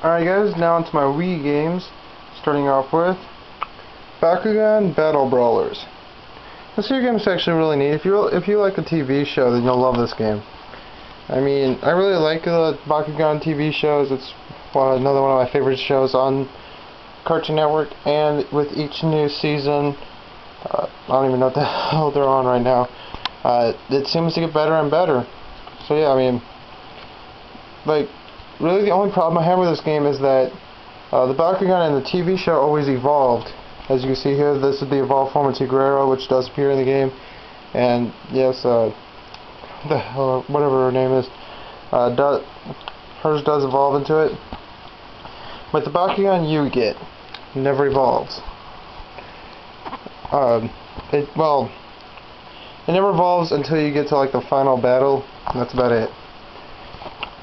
Alright guys, now into my Wii games. Starting off with Bakugan Battle Brawlers. This game is actually really neat. If you like the TV show, then you'll love this game. I mean, I really like the Bakugan TV shows. It's another one of my favorite shows on Cartoon Network, and with each new season, I don't even know what the hell they're on right now, it seems to get better and better. So yeah, I mean, like, really the only problem I have with this game is that the Bakugan in the TV show always evolved. As you can see here, this is the evolved form of Tigrera, which does appear in the game. And yes, whatever her name is, hers does evolve into it. But the Bakugan you get never evolves. It never evolves until you get to like the final battle, and that's about it.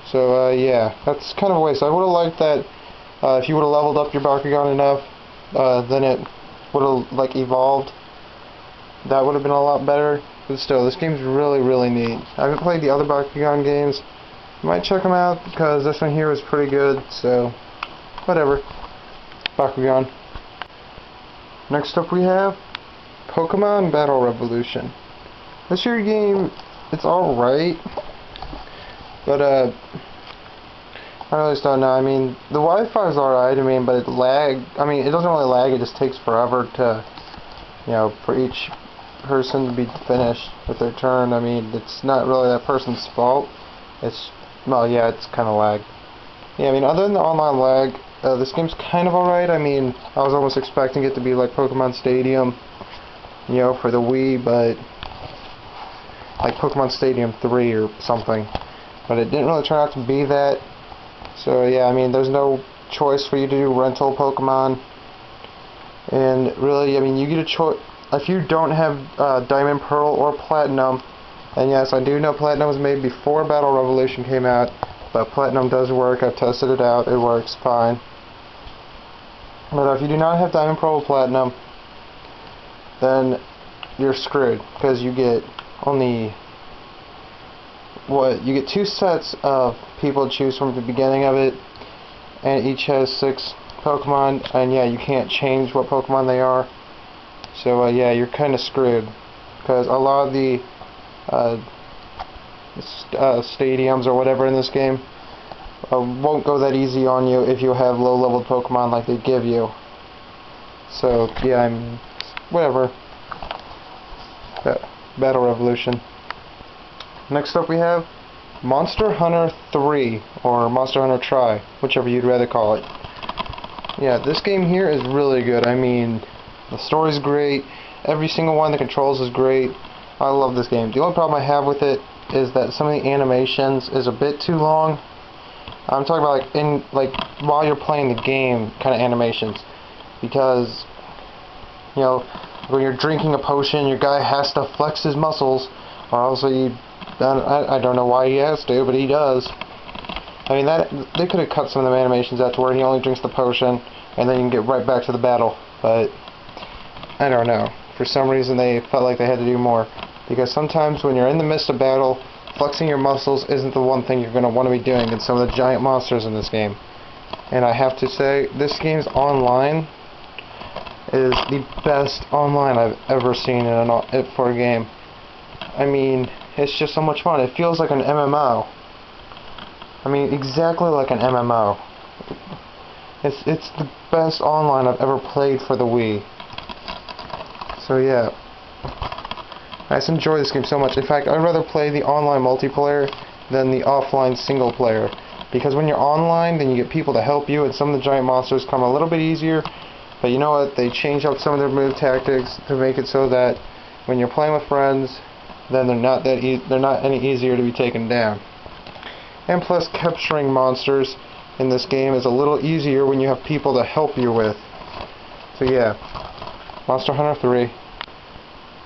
So yeah, that's kind of a waste. I would have liked that if you would have leveled up your Bakugan enough, then it would have like evolved. That would have been a lot better. But still, this game's really neat. I haven't played the other Bakugan games. You might check them out because this one here is pretty good. So whatever. Bakugan. Next up we have Pokemon Battle Revolution. This year game, it's alright, but I really just don't know. I mean, the Wi-Fi is alright, I mean, but it doesn't really lag, it just takes forever to, you know, for each person to be finished with their turn. I mean, it's not really that person's fault. Well, yeah, it's kind of lag. Yeah, I mean, other than the online lag, this game's kind of alright. I mean, I was almost expecting it to be like Pokemon Stadium, you know, for the Wii, but like Pokemon Stadium 3 or something. But it didn't really turn out to be that. So yeah, I mean, there's no choice for you to do rental Pokemon. And really, I mean, you get a choice. If you don't have Diamond, Pearl, or Platinum, and yes, I do know Platinum was made before Battle Revolution came out, but Platinum does work. I've tested it out. It works fine. But if you do not have Diamond, Pearl, or Platinum, then you're screwed, because you get only you get 2 sets of people to choose from at the beginning of it, and each has 6 Pokemon, and yeah, you can't change what Pokemon they are. So yeah, you're kind of screwed, because a lot of the stadiums or whatever in this game won't go that easy on you if you have low-leveled Pokemon like they give you. So yeah, whatever. Battle Revolution. Next up we have Monster Hunter 3, or Monster Hunter Tri, whichever you'd rather call it. Yeah, this game here is really good. I mean, the story's great, every single one of the controls is great. I love this game. The only problem I have with it is that some of the animations is a bit too long. I'm talking about while you're playing the game kind of animations, because, you know, when you're drinking a potion, your guy has to flex his muscles, or else I don't know why he has to, but he does. I mean, they could have cut some of the animations out to where he only drinks the potion, and then you can get right back to the battle, but I don't know. For some reason, they felt like they had to do more, because sometimes when you're in the midst of battle, flexing your muscles isn't the one thing you're going to want to be doing in some of the giant monsters in this game. And I have to say, this game's online is the best online I've ever seen for a game. I mean, it's just so much fun. It feels like an MMO. I mean, exactly like an MMO. It's the best online I've ever played for the Wii. So yeah, I just enjoy this game so much. In fact, I'd rather play the online multiplayer than the offline single player, because when you're online, then you get people to help you, and some of the giant monsters come a little bit easier. But you know what? They change up some of their move tactics to make it so that when you're playing with friends, then they're not any easier to be taken down. And plus, capturing monsters in this game is a little easier when you have people to help you with. So yeah, Monster Hunter 3.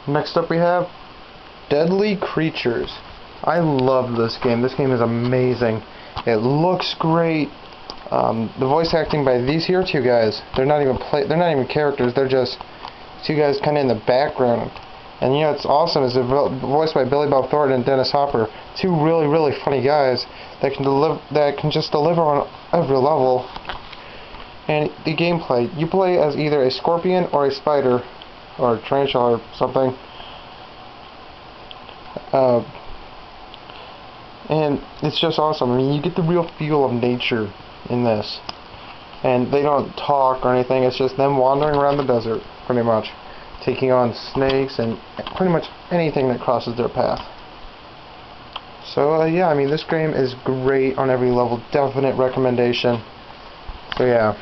Next up we have Deadly Creatures. I love this game. This game is amazing. It looks great. The voice acting by these here 2 guys, they're not even characters, they're just 2 guys kind of in the background. And you know what's awesome is they're voiced by Billy Bob Thornton and Dennis Hopper, 2 really funny guys that can just deliver on every level. And the gameplay, you play as either a scorpion or a spider, or a tarantula or something. And it's just awesome. I mean, you get the real feel of nature in this. And they don't talk or anything, it's just them wandering around the desert, pretty much. Taking on snakes and pretty much anything that crosses their path. So, yeah, I mean, this game is great on every level. Definite recommendation. So, yeah.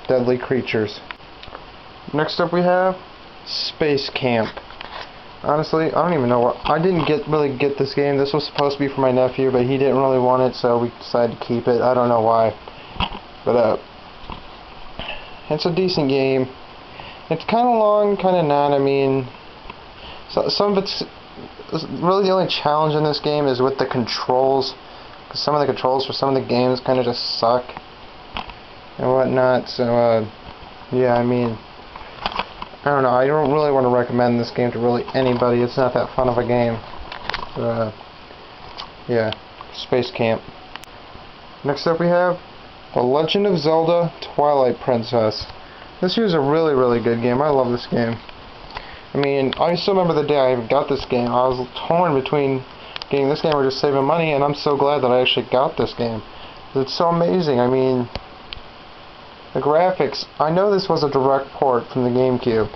Deadly Creatures. Next up we have Space Camp. Honestly, I don't even know what... I didn't really get this game. This was supposed to be for my nephew, but he didn't really want it, so we decided to keep it. I don't know why. But, it's a decent game. It's kind of long, kind of not. I mean, so, some of it's... Really the only challenge in this game is with the controls. Because some of the controls for some of the games kind of just suck. And whatnot, so, yeah, I mean... I don't know, I don't really want to recommend this game to really anybody. It's not that fun of a game. Yeah, Space Camp. Next up we have The Legend of Zelda Twilight Princess. This here is a really, really good game. I love this game. I mean, I still remember the day I got this game. I was torn between getting this game or just saving money, and I'm so glad that I actually got this game. It's so amazing. I mean... The graphics, I know this was a direct port from the GameCube,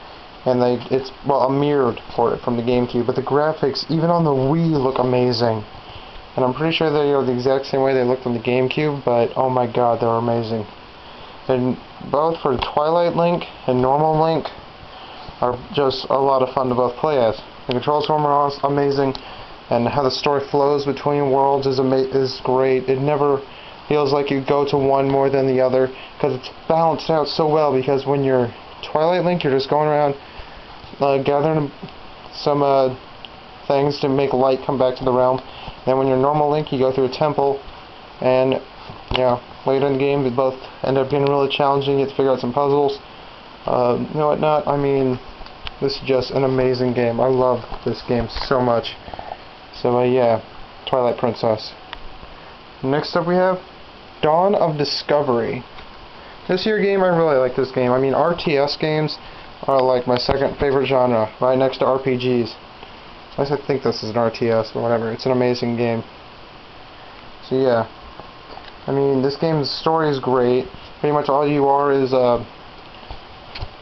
and it's a mirrored port from the GameCube, but the graphics, even on the Wii, look amazing. And I'm pretty sure they are the exact same way they looked on the GameCube, but oh my god, they're amazing. And both for Twilight Link and normal Link are just a lot of fun to both play as. The controls for them are amazing, and how the story flows between worlds is great. It never feels like you go to one more than the other, because it's balanced out so well. Because when you're Twilight Link, you're just going around gathering some things to make light come back to the realm. Then when you're normal Link, you go through a temple, and yeah, later in the game, they both end up being really challenging. You have to figure out some puzzles, whatnot. I mean, this is just an amazing game. I love this game so much. So yeah, Twilight Princess. Next up we have Dawn of Discovery. This here game, I really like this game. I mean, RTS games are like my second favorite genre, right next to RPGs. At least I think this is an RTS, but whatever. It's an amazing game. So yeah, I mean, this game's story is great. Pretty much all you are is, I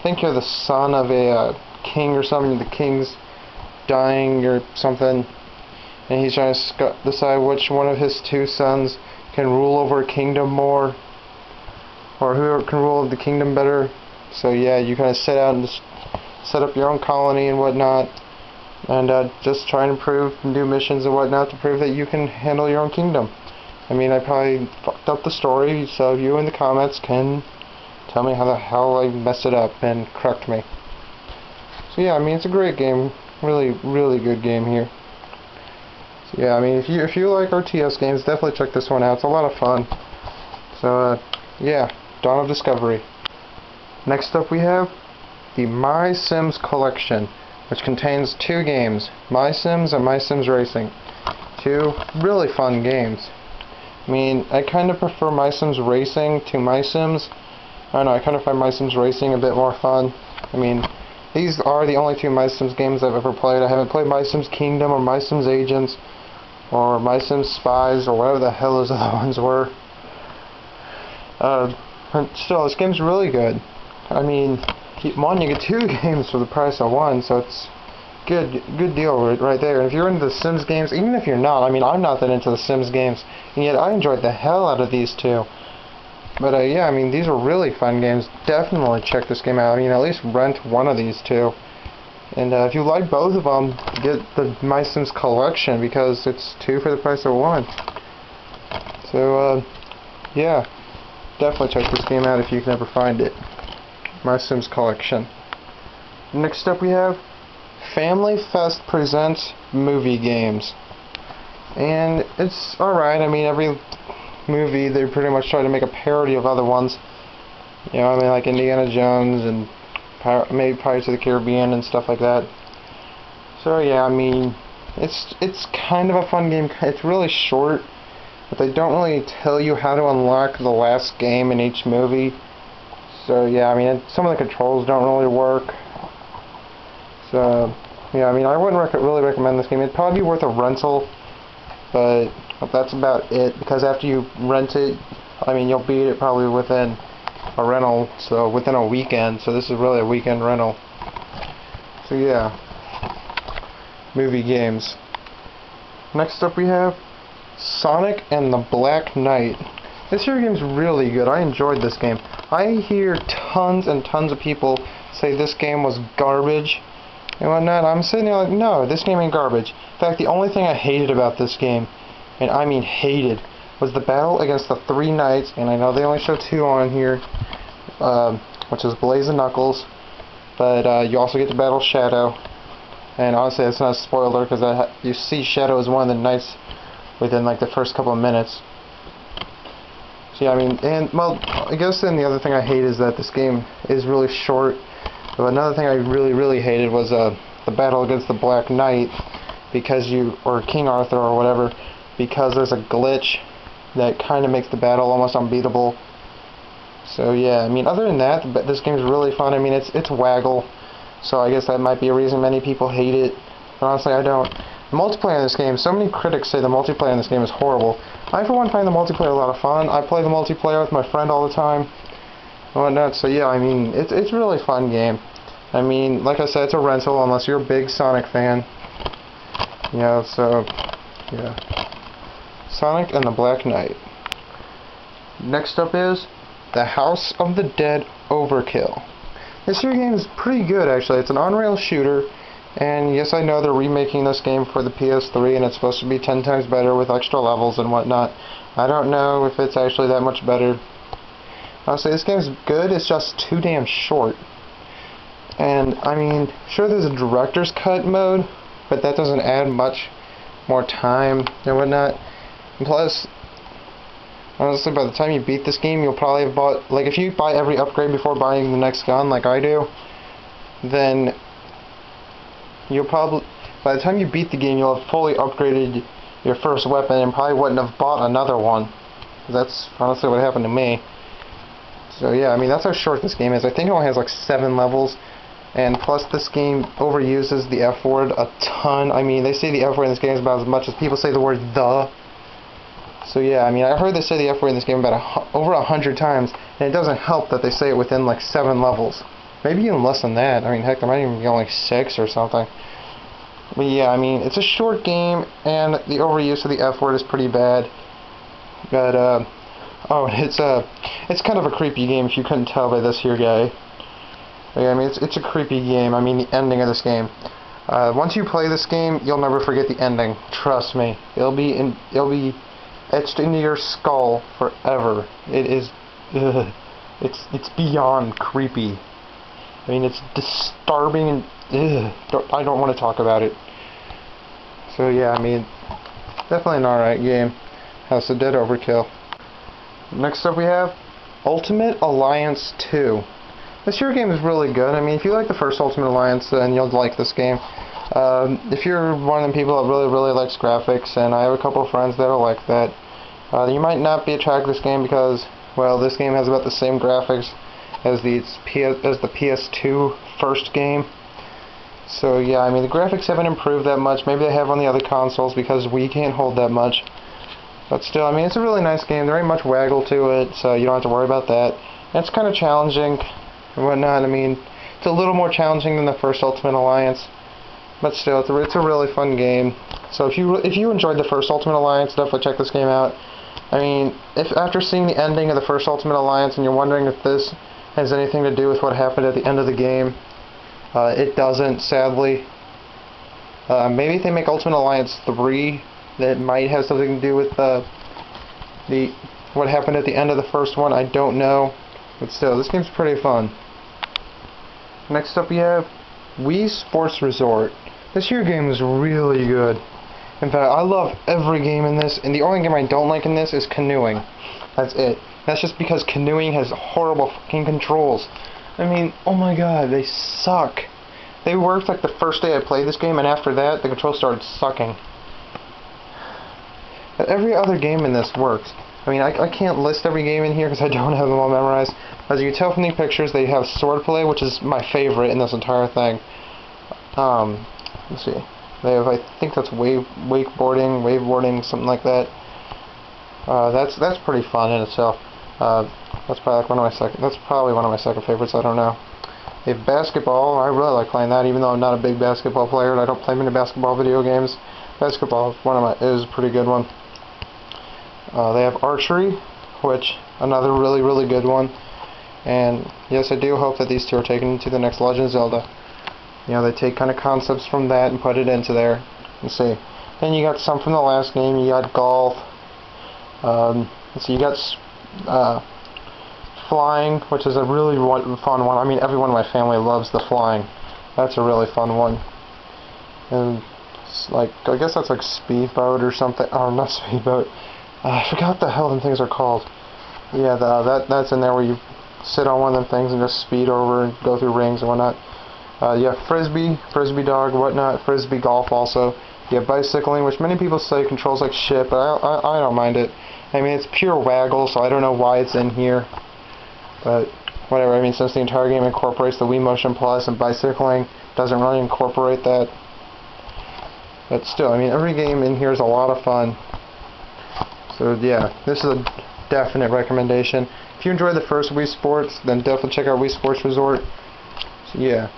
think you're the son of a king or something. The king's dying or something, and he's trying to decide which one of his two sons can rule over a kingdom more, or who can rule the kingdom better. So yeah, you kind of set out and just set up your own colony and whatnot, and just try and do missions and whatnot to prove that you can handle your own kingdom. I mean, I probably fucked up the story, so you in the comments can tell me how the hell I messed it up and correct me. So yeah, I mean, it's a great game. Really, really good game here. Yeah, I mean, if you like RTS games, definitely check this one out. It's a lot of fun. So, yeah, Dawn of Discovery. Next up we have the My Sims Collection, which contains two games, My Sims and My Sims Racing. Two really fun games. I mean, I kind of prefer My Sims Racing to My Sims. I don't know, I kind of find My Sims Racing a bit more fun. I mean, these are the only two My Sims games I've ever played. I haven't played My Sims Kingdom or My Sims Agents, or My Sims Spies, or whatever the hell those other ones were. Still, this game's really good. I mean, one, you get two games for the price of one, so it's good deal right there. And if you're into the Sims games, even if you're not, I mean, I'm not that into the Sims games, and yet I enjoyed the hell out of these two. But yeah, I mean, these are really fun games. Definitely check this game out. I mean, at least rent one of these two. And if you like both of them, get the My Sims Collection, because it's two for the price of one. So, yeah, definitely check this game out if you can ever find it. My Sims Collection. Next up we have Family Fest Presents Movie Games. And it's alright. I mean, every movie, they pretty much try to make a parody of other ones. You know, I mean, like Indiana Jones and maybe Pirates of the Caribbean and stuff like that. So yeah, I mean, it's kind of a fun game. It's really short, but they don't really tell you how to unlock the last game in each movie. So yeah, I mean, some of the controls don't really work. So yeah, I mean, I wouldn't really recommend this game. It'd probably be worth a rental, but that's about it. Because after you rent it, I mean, you'll beat it probably within a rental, so within a weekend. So this is really a weekend rental. So yeah, movie games. Next up we have Sonic and the Black Knight. This here game's really good. I enjoyed this game. I hear tons and tons of people say this game was garbage and whatnot. I'm sitting there like, no, this game ain't garbage. In fact, the only thing I hated about this game, and I mean hated, was the battle against the three knights, and I know they only show two on here, which is Blaze and Knuckles, but you also get to battle Shadow. And honestly, it's not a spoiler, because you see Shadow as one of the knights within like the first couple of minutes. So yeah, I mean, and well, I guess then the other thing I hate is that this game is really short. But another thing I really hated was the battle against the Black Knight, or King Arthur or whatever, because there's a glitch that kind of makes the battle almost unbeatable. So yeah, I mean, other than that, this game's really fun. I mean, it's Waggle, so I guess that might be a reason many people hate it. But honestly, I don't. The multiplayer in this game, so many critics say the multiplayer in this game is horrible. I, for one, find the multiplayer a lot of fun. I play the multiplayer with my friend all the time and whatnot, so yeah, I mean, it's a really fun game. I mean, like I said, it's a rental unless you're a big Sonic fan. You know, so, yeah. Sonic and the Black Knight. Next up is The House of the Dead Overkill. This here game is pretty good, actually. It's an on-rail shooter. And yes, I know they're remaking this game for the PS3, and it's supposed to be 10 times better with extra levels and whatnot. I don't know if it's actually that much better. Honestly, this game's good, it's just too damn short. And, I mean, sure there's a director's cut mode, but that doesn't add much more time and whatnot. And plus, honestly, by the time you beat this game, you'll probably have bought, like, if you buy every upgrade before buying the next gun, like I do, then you'll probably, by the time you beat the game, you'll have fully upgraded your first weapon and probably wouldn't have bought another one. That's honestly what happened to me. So yeah, I mean, that's how short this game is. I think it only has like 7 levels, and plus this game overuses the F word a ton. I mean, they say the F word in this game about as much as people say the word the. So yeah, I mean, I heard they say the F word in this game about over 100 times, and it doesn't help that they say it within like 7 levels. Maybe even less than that. I mean, heck, there might even be only 6 or something. But yeah, I mean, it's a short game, and the overuse of the F word is pretty bad. But, oh, it's kind of a creepy game, if you couldn't tell by this here guy. But yeah, I mean, it's a creepy game. I mean, the ending of this game. Once you play this game, you'll never forget the ending. Trust me. It'll be etched into your skull forever. It is, it's beyond creepy. I mean, it's disturbing and I don't want to talk about it. So yeah, I mean, definitely an alright game. House of Dead Overkill. Next up we have Ultimate Alliance 2. This here game is really good. I mean, if you like the first Ultimate Alliance, then you'll like this game. If you're one of the people that really likes graphics, and I have a couple of friends that are like that, you might not be attracted to this game because, well, this game has about the same graphics as the PS2 first game. So yeah, I mean, the graphics haven't improved that much. Maybe they have on the other consoles because Wii can't hold that much. But still, I mean, it's a really nice game. There ain't much waggle to it, so you don't have to worry about that. And it's kind of challenging and whatnot. I mean, it's a little more challenging than the first Ultimate Alliance, but still, it's a really fun game. So if you enjoyed the first Ultimate Alliance, definitely check this game out. I mean, if after seeing the ending of the first Ultimate Alliance and you're wondering if this has anything to do with what happened at the end of the game, it doesn't, sadly. Maybe if they make Ultimate Alliance 3, that might have something to do with what happened at the end of the first one. I don't know, but still, this game's pretty fun. Next up we have Wii Sports Resort. This here game is really good. In fact, I love every game in this, and the only game I don't like in this is canoeing. That's it. That's just because canoeing has horrible fucking controls. I mean, oh my god, they suck. They worked like the first day I played this game, and after that, the controls started sucking. But every other game in this works. I mean, I can't list every game in here because I don't have them all memorized. As you can tell from the pictures, they have swordplay, which is my favorite in this entire thing. Let's see. They have, I think that's waveboarding, something like that. That's pretty fun in itself. That's probably one of my second favorites. I don't know. They have basketball. I really like playing that, even though I'm not a big basketball player and I don't play many basketball video games. Basketball is a pretty good one. They have archery, which another really good one. And yes, I do hope that these two are taken into the next Legend of Zelda. You know, they take kind of concepts from that and put it into there. Let's see. Then you got some from the last game. You got golf. Let's see. You got flying, which is a really fun one. I mean, everyone in my family loves the flying. That's a really fun one. And it's like, I guess that's like speedboat or something. Oh, not speedboat. I forgot what the hell them things are called. Yeah, that's in there where you sit on one of them things and just speed over and go through rings and whatnot. You have frisbee dog, whatnot, frisbee golf also. You have bicycling, which many people say controls like shit, but I don't mind it. I mean, it's pure waggle, so I don't know why it's in here. But whatever, I mean, since the entire game incorporates the Wii Motion Plus and bicycling doesn't really incorporate that. But still, I mean, every game in here is a lot of fun. So yeah, this is a definite recommendation. If you enjoyed the first Wii Sports, then definitely check out Wii Sports Resort. So yeah,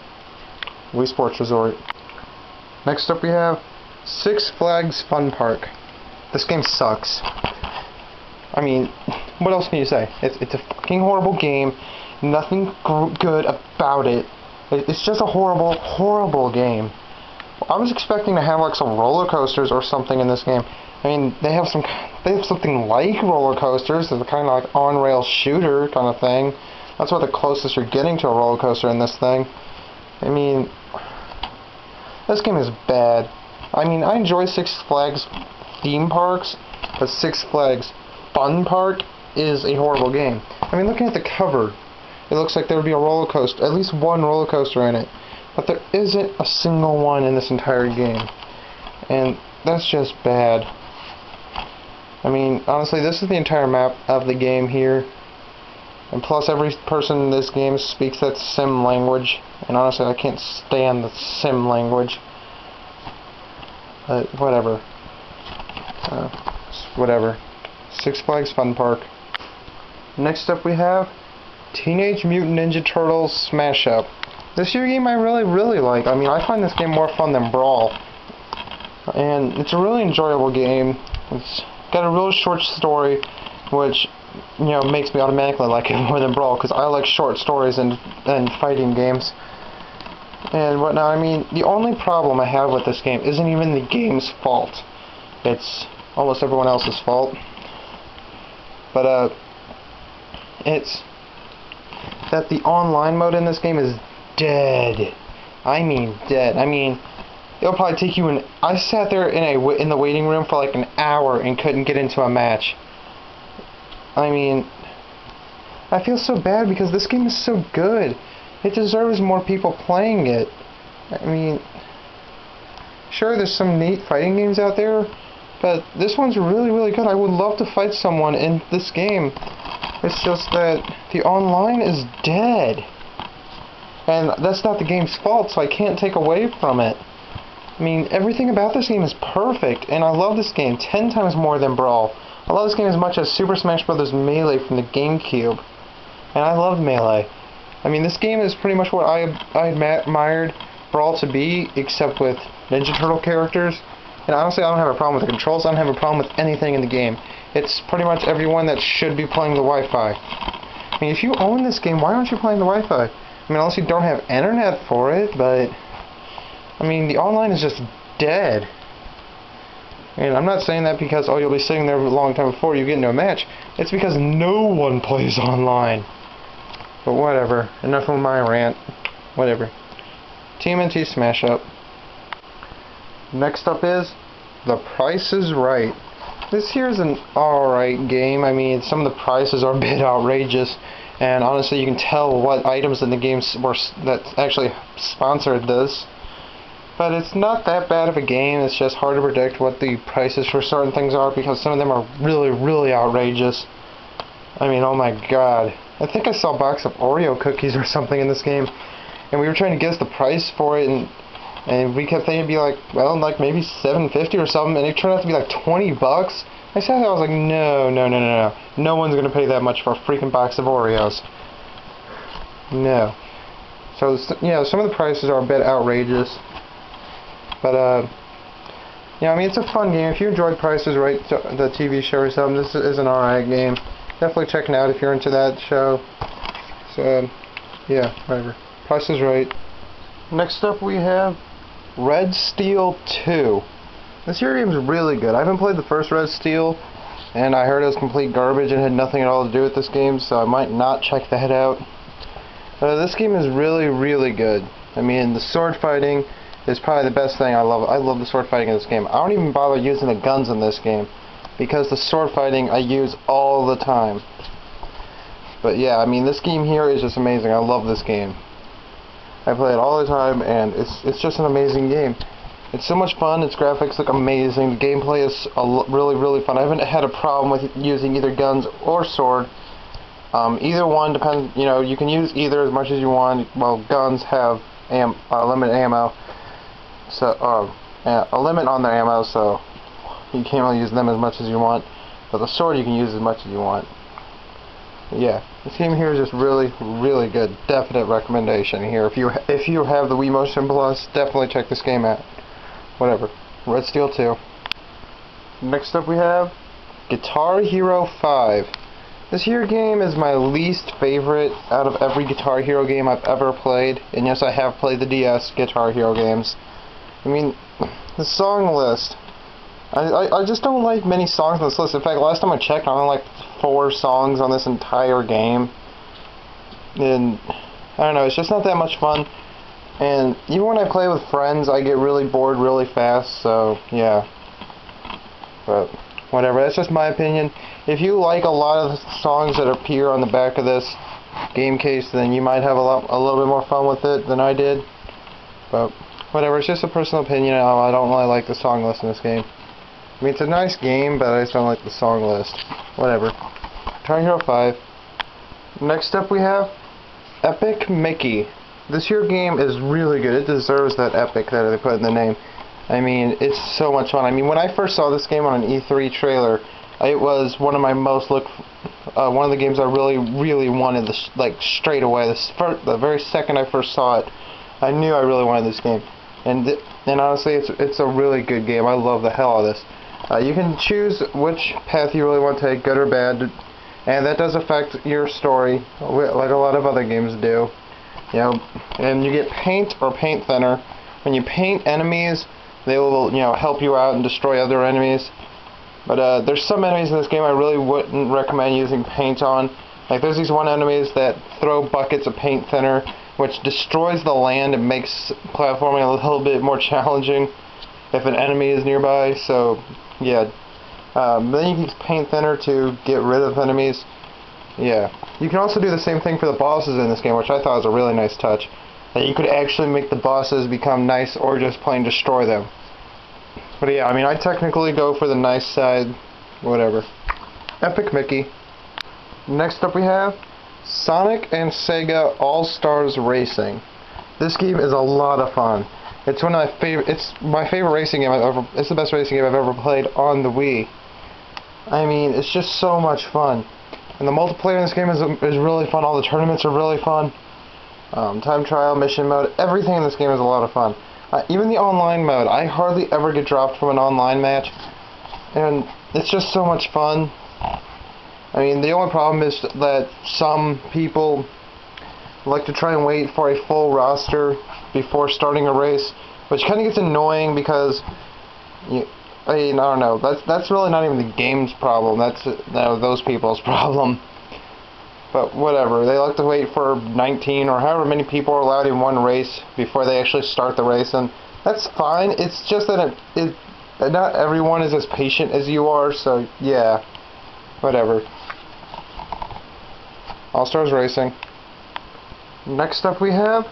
Wii Sports Resort. Next up we have Six Flags Fun Park. This game sucks. I mean, what else can you say? It's a fucking horrible game. Nothing good about it. It's just a horrible game. I was expecting to have like some roller coasters or something in this game. I mean, they have something like roller coasters. It's kind of like on-rail shooter kind of thing. That's what the closest you're getting to a roller coaster in this thing. I mean, this game is bad. I mean, I enjoy Six Flags theme parks, but Six Flags Fun Park is a horrible game. I mean, looking at the cover, it looks like there would be a roller coaster, at least one roller coaster in it, but there isn't a single one in this entire game, and that's just bad. I mean, honestly, this is the entire map of the game here, and plus every person in this game speaks that sim language, and honestly, I can't stand the sim language. But whatever. Whatever. Six Flags Fun Park. Next up we have Teenage Mutant Ninja Turtles Smash-Up. This year game I really like. I mean, I find this game more fun than Brawl. And it's a really enjoyable game. It's got a real short story, which, you know, makes me automatically like it more than Brawl, because I like short stories and fighting games. And whatnot. I mean, the only problem I have with this game isn't even the game's fault. It's almost everyone else's fault. But, it's that the online mode in this game is dead. I mean, dead. I mean, it'll probably take you I sat there in the waiting room for like an hour and couldn't get into a match. I mean, I feel so bad because this game is so good. It deserves more people playing it. I mean, sure, there's some neat fighting games out there, but this one's really good. I would love to fight someone in this game. It's just that the online is dead. And that's not the game's fault, so I can't take away from it. I mean, everything about this game is perfect, and I love this game 10 times more than Brawl. I love this game as much as Super Smash Bros. Melee from the GameCube. And I love Melee. I mean, this game is pretty much what I admired Brawl to be, except with Ninja Turtle characters. And honestly, I don't have a problem with the controls. I don't have a problem with anything in the game. It's pretty much everyone that should be playing the Wi-Fi. I mean, if you own this game, why aren't you playing the Wi-Fi? I mean, unless you don't have internet for it, but I mean, the online is just dead. And I'm not saying that because, oh, you'll be sitting there a long time before you get into a match. It's because no one plays online. But whatever. Enough of my rant. Whatever. TMNT Smash-Up. Next up is The Price is Right. This here is an alright game. I mean, some of the prices are a bit outrageous. And honestly, you can tell what items in the game that actually sponsored this. But it's not that bad of a game. It's just hard to predict what the prices for certain things are because some of them are really, really outrageous. I mean, oh my god. I think I saw a box of Oreo cookies or something in this game, and we were trying to guess the price for it, and we kept thinking it'd be like, well, like maybe $7.50 or something, and it turned out to be like $20. I said that, I was like, no. No one's gonna pay that much for a freaking box of Oreos. No. So, yeah, some of the prices are a bit outrageous. But, yeah, I mean, it's a fun game. If you enjoyed Price is Right, the TV show or something, this is an alright game. Definitely check it out if you're into that show. So, yeah, whatever. Price is Right. Next up we have Red Steel 2. This here game is really good. I haven't played the first Red Steel, and I heard it was complete garbage and had nothing at all to do with this game, so I might not check that out. This game is really, really good. I mean, the sword fighting is probably the best thing. I love the sword fighting in this game. I don't even bother using the guns in this game because the sword fighting I use all the time. But yeah, I mean, this game here is just amazing. I love this game. I play it all the time, and it's just an amazing game. It's so much fun. Its graphics look amazing. The gameplay is really, really fun. I haven't had a problem with using either guns or sword. Either one depends. You know, you can use either as much as you want. Well, guns have limited ammo. So, a limit on their ammo, so you can't really use them as much as you want. But the sword you can use as much as you want. Yeah, this game here is just really, really good. Definite recommendation here. If you have the Wii Motion Plus, definitely check this game out. Whatever. Red Steel 2. Next up we have Guitar Hero 5. This here game is my least favorite out of every Guitar Hero game I've ever played. And yes, I have played the DS Guitar Hero games. I mean, the song list. I just don't like many songs on this list. In fact, last time I checked, I only like 4 songs on this entire game. And, I don't know, it's just not that much fun. And even when I play with friends, I get really bored really fast, so, yeah. But, whatever, that's just my opinion. If you like a lot of the songs that appear on the back of this game case, then you might have a little bit more fun with it than I did. But, whatever, it's just a personal opinion. I don't really like the song list in this game. I mean, it's a nice game, but I just don't like the song list. Whatever. Guitar Hero 5. Next up we have Epic Mickey. This here game is really good. It deserves that epic that they put in the name. I mean, it's so much fun. I mean, when I first saw this game on an E3 trailer, it was one of my most one of the games I really, really wanted, like, straight away. The very second I first saw it, I knew I really wanted this game. And honestly, it's a really good game. I love the hell out of this. You can choose which path you really want to take, good or bad, and that does affect your story, like a lot of other games do. You know, and you get paint or paint thinner. When you paint enemies, they will, you know, help you out and destroy other enemies. But there's some enemies in this game I really wouldn't recommend using paint on. Like, there's these one enemies that throw buckets of paint thinner, which destroys the land and makes platforming a little bit more challenging if an enemy is nearby. So, yeah. Then you can use paint thinner to get rid of enemies. Yeah. You can also do the same thing for the bosses in this game, which I thought was a really nice touch. That you could actually make the bosses become nice or just plain destroy them. But yeah, I mean, I technically go for the nice side. Whatever. Epic Mickey. Next up we have Sonic and SEGA All-Stars Racing. This game is a lot of fun. It's one of my favorite. It's my favorite racing game I've ever. It's the best racing game I've ever played on the Wii. I mean, it's just so much fun, and the multiplayer in this game is really fun. All the tournaments are really fun. Time trial, mission mode, everything in this game is a lot of fun. Even the online mode, I hardly ever get dropped from an online match, and it's just so much fun. I mean, the only problem is that some people like to try and wait for a full roster before starting a race, which kind of gets annoying because, I mean, I don't know, that's really not even the game's problem, that's those people's problem. But whatever, they like to wait for 19 or however many people are allowed in one race before they actually start the race, and that's fine. It's just that not everyone is as patient as you are, so yeah, whatever. All-Stars Racing. Next up we have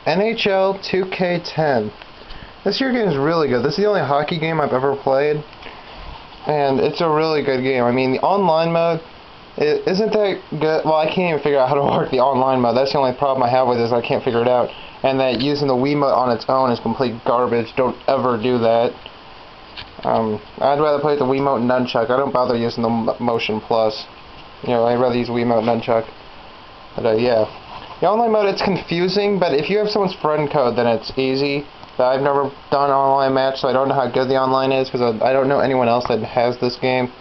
NHL 2K10. This here game is really good. This is the only hockey game I've ever played, and it's a really good game. I mean, the online mode, it isn't that good. Well, I can't even figure out how to work the online mode. That's the only problem I have with it, is I can't figure it out. And that using the Wiimote on its own is complete garbage. Don't ever do that. I'd rather play with the Wiimote Nunchuck. I don't bother using the Motion Plus. You know, I'd rather use Wiimote Nunchuck. But yeah. The online mode, it's confusing, but if you have someone's friend code, then it's easy. But I've never done an online match, so I don't know how good the online is, because I don't know anyone else that has this game.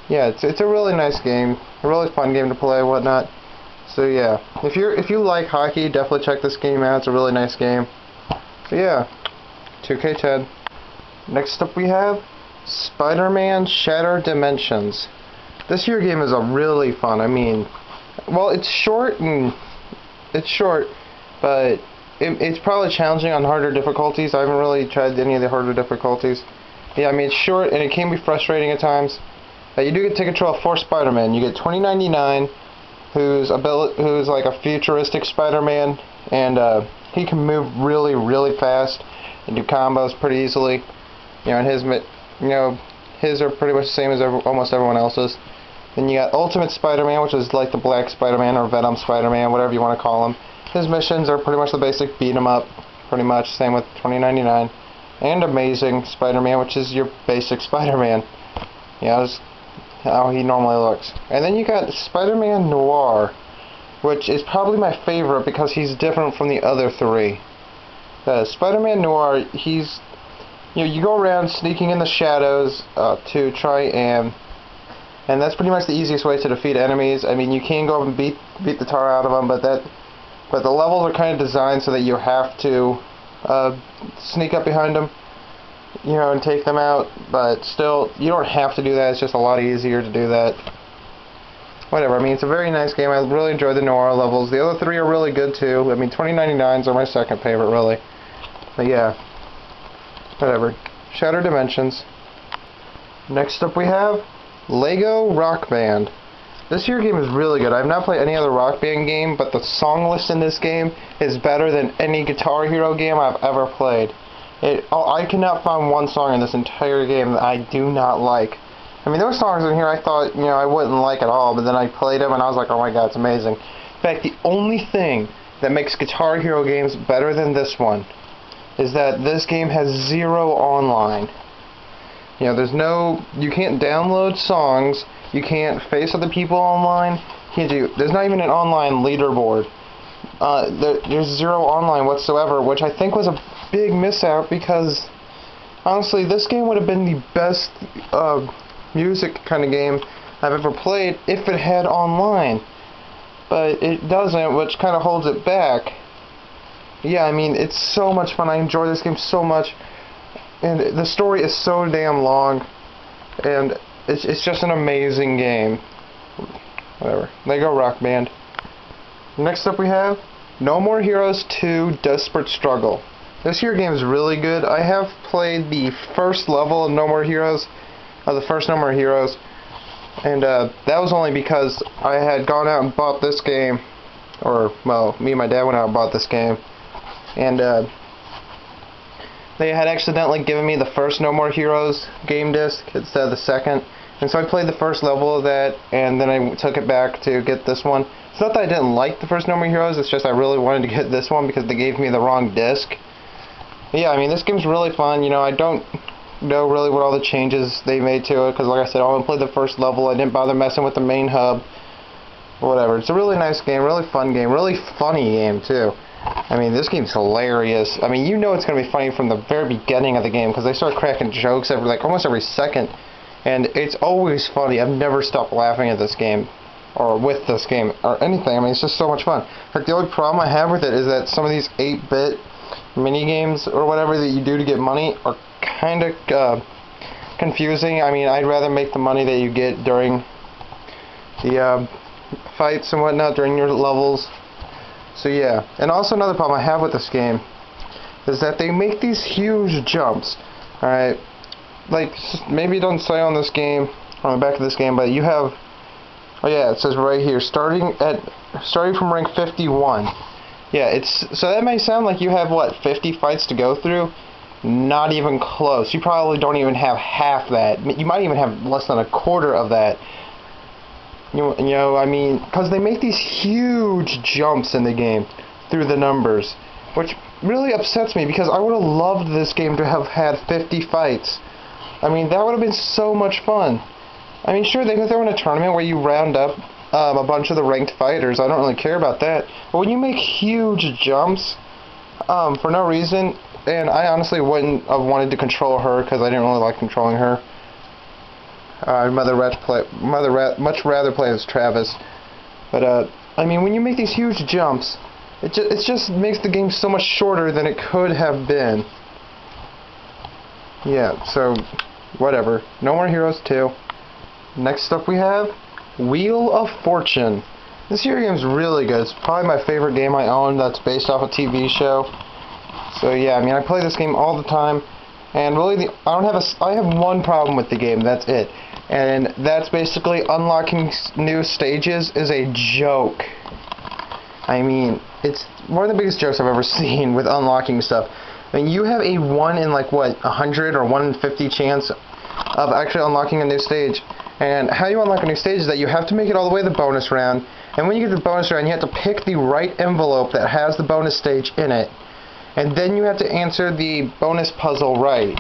Yeah, it's a really nice game, a really fun game to play, whatnot. So yeah, if you like hockey, definitely check this game out. It's a really nice game. So yeah, 2K10. Next up we have Spider-Man Shattered Dimensions. This here game is a really fun. I mean, well, it's short, but it's probably challenging on harder difficulties. I haven't really tried any of the harder difficulties. Yeah, I mean, it's short and it can be frustrating at times. You do get to control 4 Spider-Man. You get 2099, who's like a futuristic Spider-Man, and he can move really, really fast and do combos pretty easily. You know, and his are pretty much the same as almost everyone else's. Then you got Ultimate Spider-Man, which is like the Black Spider-Man or Venom Spider-Man, whatever you want to call him. His missions are pretty much the basic beat 'em up, pretty much same with 2099. And Amazing Spider-Man, which is your basic Spider-Man. Yeah, that's how he normally looks. And then you got Spider-Man Noir, which is probably my favorite because he's different from the other 3. Spider-Man Noir, you go around sneaking in the shadows to try and that's pretty much the easiest way to defeat enemies. I mean, you can go up and beat the tar out of them, but the levels are kind of designed so that you have to sneak up behind them, you know, and take them out. But still, you don't have to do that. It's just a lot easier to do that. Whatever. I mean, it's a very nice game. I really enjoy the Noir levels. The other 3 are really good too. I mean, 2099s are my second favorite, really. But yeah. Whatever. Shattered Dimensions. Next up we have Lego Rock Band. This here game is really good. I've not played any other Rock Band game, but the song list in this game is better than any Guitar Hero game I've ever played. I cannot find one song in this entire game that I do not like. I mean, there were songs in here I thought, you know, I wouldn't like at all, but then I played them and I was like, oh my god, it's amazing. In fact, the only thing that makes Guitar Hero games better than this one is that this game has 0 online. You know, you can't download songs, you can't face other people online, there's not even an online leaderboard. There's 0 online whatsoever, which I think was a big miss out, because honestly, this game would have been the best music kind of game I've ever played if it had online. But it doesn't, which kind of holds it back. Yeah, I mean, it's so much fun. I enjoy this game so much. And the story is so damn long, and it's just an amazing game. Whatever. Lego Rock Band. Next up we have No More Heroes 2 Desperate Struggle. This here game is really good. I have played the first level of No More Heroes, the first No More Heroes, and that was only because I had gone out and bought this game, or, well, me and my dad went out and bought this game, and they had accidentally given me the first No More Heroes game disc instead of the second. And so I played the first level of that, and then I took it back to get this one. It's not that I didn't like the first No More Heroes, it's just I really wanted to get this one because they gave me the wrong disc. But yeah, I mean, this game's really fun. You know, I don't know really what all the changes they made to it, because like I said, I only played the first level. I didn't bother messing with the main hub. Whatever. It's a really nice game, really fun game, really funny game too. I mean, this game's hilarious. I mean, you know it's going to be funny from the very beginning of the game, because they start cracking jokes almost every second. And it's always funny. I've never stopped laughing at this game, or with this game, or anything. I mean, it's just so much fun. But the only problem I have with it is that some of these 8-bit mini-games, or whatever that you do to get money, are kind of confusing. I mean, I'd rather make the money that you get during the fights and whatnot, during your levels. So yeah, and also another problem I have with this game is that they make these huge jumps. Alright, like, maybe it doesn't say on this game, on the back of this game, but you have, oh yeah, it says right here, starting from rank 51. Yeah, so that may sound like you have, what, 50 fights to go through, Not even close. You probably don't even have half that. You might even have less than a quarter of that. You know, I mean, because they make these huge jumps in the game through the numbers, which really upsets me because I would have loved this game to have had 50 fights. I mean, that would have been so much fun. I mean, sure, they could throw in a tournament where you round up a bunch of the ranked fighters. I don't really care about that. But when you make huge jumps for no reason, and I honestly wouldn't have wanted to control her because I didn't really like controlling her. I'd much rather play as Travis. But I mean, when you make these huge jumps, it just makes the game so much shorter than it could have been. Yeah, so whatever. No More Heroes 2. Next up we have Wheel of Fortune. This here game is really good. It's probably my favorite game I own that's based off a TV show. So yeah, I mean, I play this game all the time, and really, I have one problem with the game. That's it, and that's basically unlocking new stages is a joke. I mean, it's one of the biggest jokes I've ever seen with unlocking stuff. I mean, you have a 1 in like what 100 or 1 in 50 chance of actually unlocking a new stage. And how you unlock a new stage is that you have to make it all the way to the bonus round, and when you get to the bonus round, you have to pick the right envelope that has the bonus stage in it. And then you have to answer the bonus puzzle right.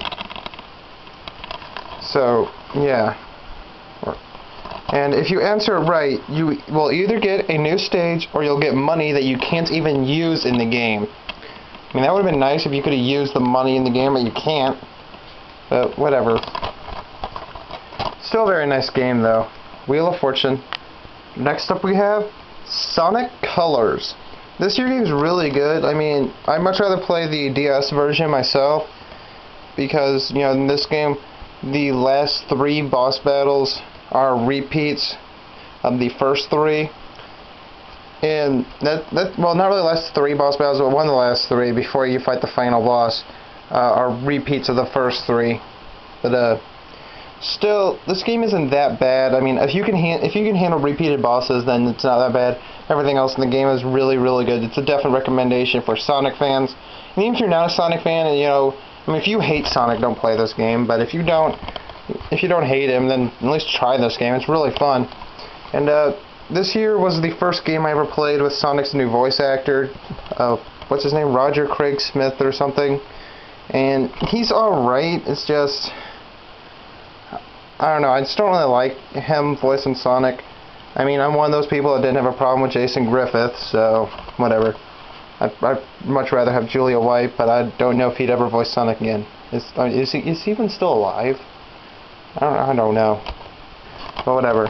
So, yeah. And if you answer it right, you will either get a new stage or you'll get money that you can't even use in the game. I mean, that would have been nice if you could have used the money in the game, but you can't. But, whatever. Still a very nice game, though. Wheel of Fortune. Next up we have Sonic Colors. This here game is really good. I mean, I'd much rather play the DS version myself because, you know, in this game, the last 3 boss battles are repeats of the first 3. And well, not really the last 3 boss battles, but one of the last 3 before you fight the final boss are repeats of the first 3. But still, this game isn't that bad. I mean, if you can handle repeated bosses, then it's not that bad. Everything else in the game is really, really good. It's a definite recommendation for Sonic fans. And even if you're not a Sonic fan, and you know, I mean, if you hate Sonic, don't play this game. But if you don't hate him, then at least try this game. It's really fun. And this here was the first game I ever played with Sonic's new voice actor. What's his name? Roger Craig Smith or something. And he's alright. It's just, I don't know, I just don't really like him voicing Sonic. I mean, I'm one of those people that didn't have a problem with Jason Griffith, so whatever. I'd much rather have Julia White, but I don't know if he'd ever voice Sonic again. Is he even still alive? I don't know. But whatever.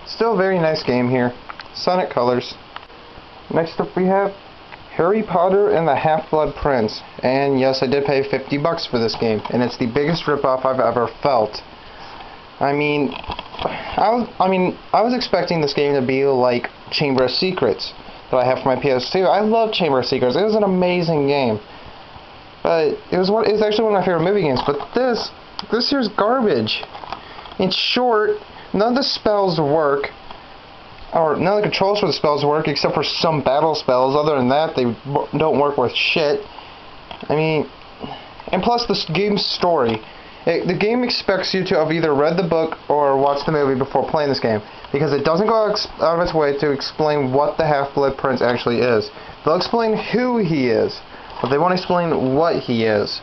Still a very nice game here. Sonic Colors. Next up we have Harry Potter and the Half-Blood Prince. And yes, I did pay $50 for this game, and it's the biggest ripoff I've ever felt. I mean, I was expecting this game to be like Chamber of Secrets that I have for my PS2. I love Chamber of Secrets. It was an amazing game. But it's actually one of my favorite movie games. But this here's garbage. It's short. None of the spells work. Or none of the controls for the spells work except for some battle spells. Other than that, they don't work worth shit. I mean, and plus the game's story. The game expects you to have either read the book or watched the movie before playing this game, because it doesn't go out of its way to explain what the Half-Blood Prince actually is. They'll explain who he is, but they won't explain what he is.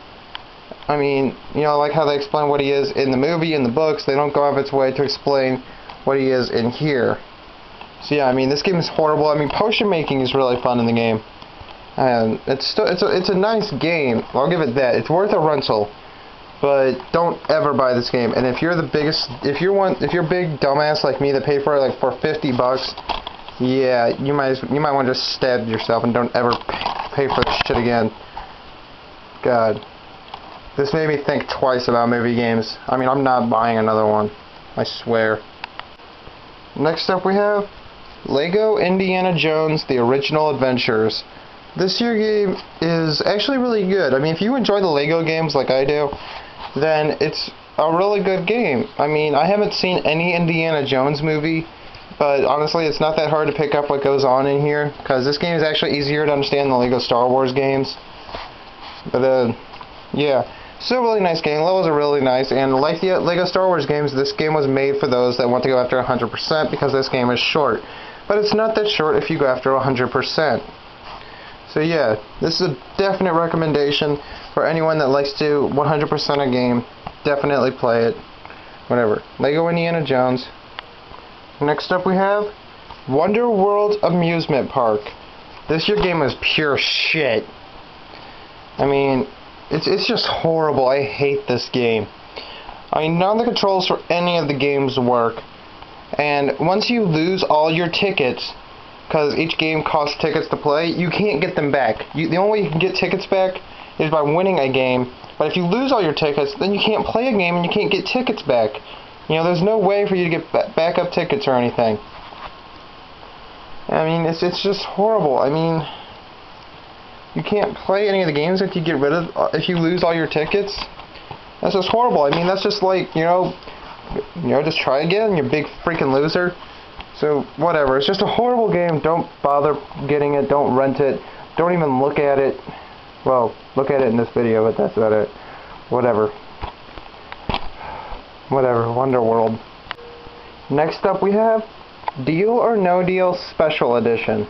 I mean, you know, like how they explain what he is in the movie, in the books, they don't go out of its way to explain what he is in here. So yeah, I mean, this game is horrible. I mean, potion making is really fun in the game, and it's a nice game. I'll give it that. It's worth a rental. But don't ever buy this game. And if you're a big dumbass like me that paid for it like for $50, yeah, you might want to just stab yourself and don't ever pay for this shit again. God, this made me think twice about movie games. I mean, I'm not buying another one. I swear. Next up we have Lego Indiana Jones: The Original Adventures. This here game is actually really good. I mean, if you enjoy the Lego games like I do, then it's a really good game. I mean, I haven't seen any Indiana Jones movie, but honestly, it's not that hard to pick up what goes on in here, because this game is actually easier to understand than the Lego Star Wars games. But, yeah. Still a really nice game. Levels are really nice, and like the LEGO Star Wars games, this game was made for those that want to go after 100% because this game is short. But it's not that short if you go after 100%. So yeah, this is a definite recommendation for anyone that likes to 100% a game. Definitely play it. Whatever. LEGO Indiana Jones. Next up we have Wonderworld Amusement Park. This year game is pure shit. I mean, it's just horrible. I hate this game. I mean, none of the controls for any of the games work. And once you lose all your tickets, because each game costs tickets to play, you can't get them back. The only way you can get tickets back is by winning a game. But if you lose all your tickets, then you can't play a game and you can't get tickets back. You know, there's no way for you to get backup tickets or anything. I mean, it's just horrible. I mean, you can't play any of the games if you lose all your tickets. That's just horrible. I mean, that's just like, you know, just try again, you big freaking loser. So, whatever. It's just a horrible game. Don't bother getting it. Don't rent it. Don't even look at it. Well, look at it in this video, but that's about it. Whatever. Whatever. Wonderworld. Next up we have Deal or No Deal Special Edition.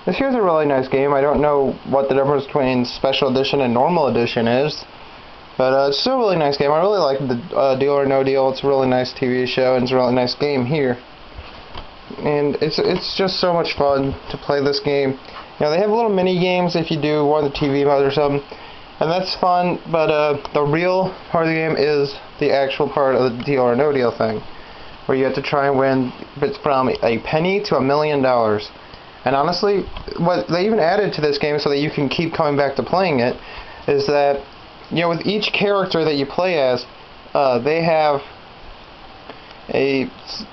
This here's a really nice game. I don't know what the difference between Special Edition and Normal Edition is. But it's still a really nice game. I really like the Deal or No Deal. It's a really nice TV show, and it's a really nice game here. And it's just so much fun to play this game. You know, they have little mini games if you do one of the TV modes or something, and that's fun. But the real part of the game is the actual part of the Deal or No Deal thing, where you have to try and win from a penny to $1 million. And honestly, what they even added to this game so that you can keep coming back to playing it is that, you know, with each character that you play as, they have a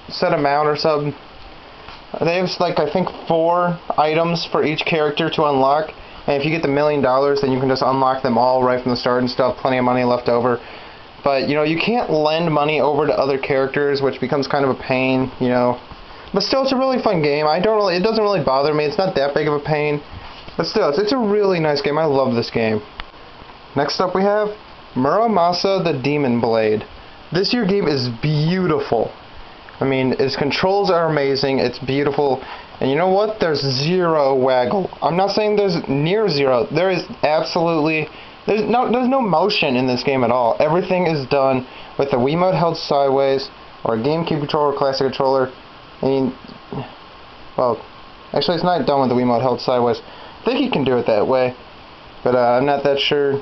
set amount or something. They have, like, I think 4 items for each character to unlock. And if you get the $1 million, then you can just unlock them all right from the start and still have plenty of money left over. But, you know, you can't lend money over to other characters, which becomes kind of a pain, you know. But still, it's a really fun game. It doesn't really bother me. It's not that big of a pain. But still, it's a really nice game. I love this game. Next up we have Muramasa the Demon Blade. This year game is beautiful. I mean, its controls are amazing, it's beautiful, and you know what? There's zero waggle. I'm not saying there's near zero. There is absolutely, there's no motion in this game at all. Everything is done with the Wiimote held sideways, or a GameCube controller, or classic controller. I mean, well, actually it's not done with the Wiimote held sideways. I think you can do it that way. But I'm not that sure.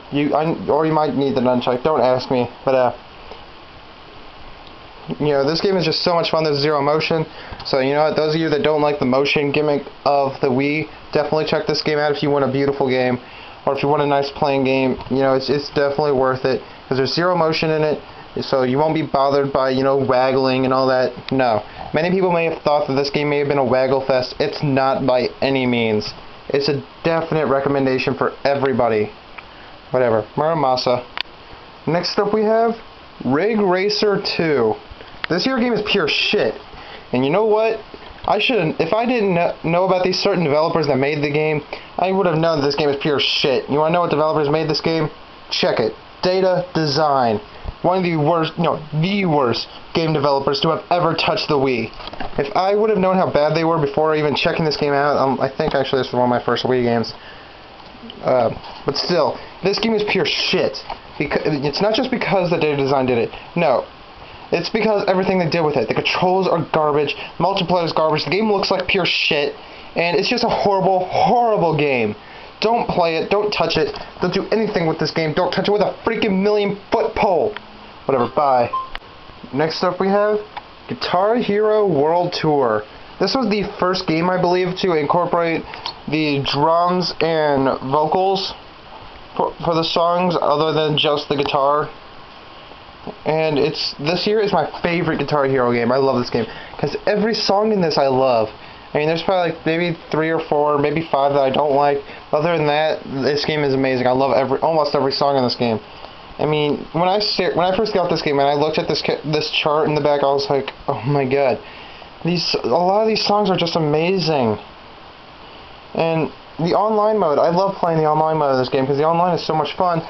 Or you might need the nunchuck. Don't ask me. But you know, this game is just so much fun. There's zero motion. So you know what? Those of you that don't like the motion gimmick of the Wii, definitely check this game out if you want a beautiful game, or if you want a nice playing game. You know, it's definitely worth it because there's zero motion in it. So you won't be bothered by, you know, waggling and all that. No. Many people may have thought that this game may have been a waggle fest. It's not by any means. It's a definite recommendation for everybody. Whatever. Muramasa. Next up we have Rig Racer 2. This here game is pure shit. And you know what? If I didn't know about these certain developers that made the game, I would have known that this game is pure shit. You want to know what developers made this game? Check it. Data Design. One of the worst game developers to have ever touched the Wii. If I would have known how bad they were before even checking this game out, I think actually this was one of my first Wii games. But still, this game is pure shit. It's not just because the Data Design did it. No. It's because everything they did with it. The controls are garbage, multiplayer is garbage, the game looks like pure shit, and it's just a horrible, horrible game. Don't play it, don't touch it, don't do anything with this game, don't touch it with a freaking 1,000,000-foot pole. Whatever, bye. Next up we have Guitar Hero World Tour. This was the first game, I believe, to incorporate the drums and vocals for the songs other than just the guitar. And this year is my favorite Guitar Hero game. I love this game because every song in this I love. I mean, there's probably like maybe 3 or 4, maybe 5 that I don't like. Other than that, this game is amazing. I love almost every song in this game. I mean, when I first got this game and I looked at this chart in the back, I was like, oh my god, a lot of these songs are just amazing. And the online mode, I love playing the online mode of this game because the online is so much fun.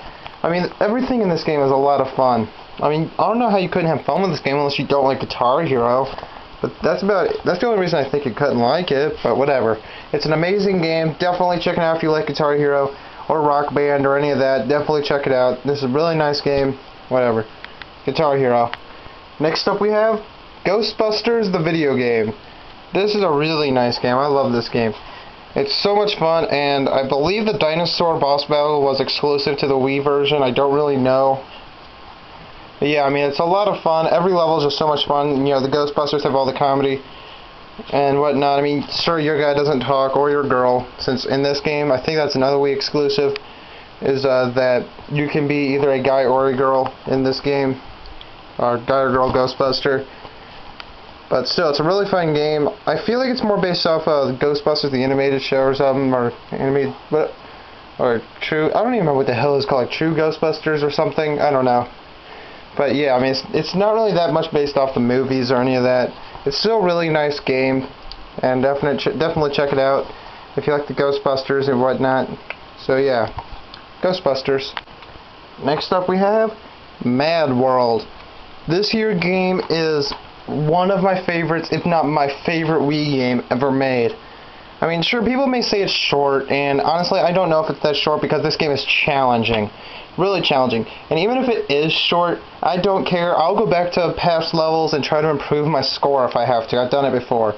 I mean, everything in this game is a lot of fun. I mean, I don't know how you couldn't have fun with this game unless you don't like Guitar Hero. But that's the only reason I think you couldn't like it, but whatever. It's an amazing game. Definitely check it out if you like Guitar Hero or Rock Band or any of that. Definitely check it out. This is a really nice game. Whatever. Guitar Hero. Next up we have Ghostbusters, the video game. This is a really nice game. I love this game. It's so much fun, and I believe the dinosaur boss battle was exclusive to the Wii version. I don't really know. But yeah, I mean, it's a lot of fun. Every level is just so much fun. You know, the Ghostbusters have all the comedy and whatnot. I mean, sure, your guy doesn't talk, or your girl, since in this game, I think that's another Wii exclusive, is that you can be either a guy or a girl in this game, or guy or girl Ghostbuster. But still, it's a really fun game. I feel like it's more based off of Ghostbusters, the animated show or something, or animated, or True, I don't even know what the hell it's called, like True Ghostbusters or something, I don't know. But yeah, I mean, it's not really that much based off the movies or any of that. It's still a really nice game, and definitely check it out if you like the Ghostbusters and whatnot. So yeah, Ghostbusters. Next up we have MadWorld. This here game is one of my favorites, if not my favorite Wii game ever made. I mean, sure, people may say it's short, and honestly, I don't know if it's that short because this game is challenging. Really challenging. And even if it is short, I don't care. I'll go back to past levels and try to improve my score if I have to. I've done it before.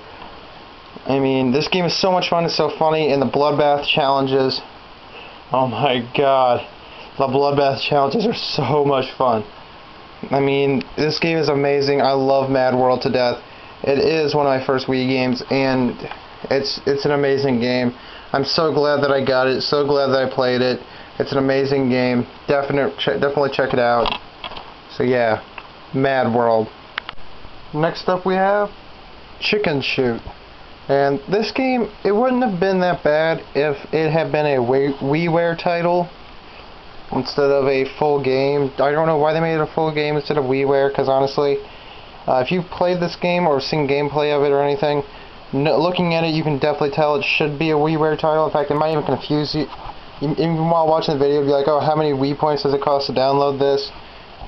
I mean, this game is so much fun. It's so funny. And the bloodbath challenges. Oh my god. The bloodbath challenges are so much fun. I mean, this game is amazing. I love MadWorld to death. It is one of my first Wii games, and it's an amazing game. I'm so glad that I got it. So glad that I played it. It's an amazing game. Definitely check it out. So yeah, MadWorld. Next up we have Chicken Shoot. And this game, it wouldn't have been that bad if it had been a WiiWare title instead of a full game. I don't know why they made it a full game instead of WiiWare, because honestly, if you've played this game or seen gameplay of it or anything, looking at it, you can definitely tell it should be a WiiWare title. In fact, it might even confuse you. Even while watching the video, you'll be like, oh, how many Wii points does it cost to download this?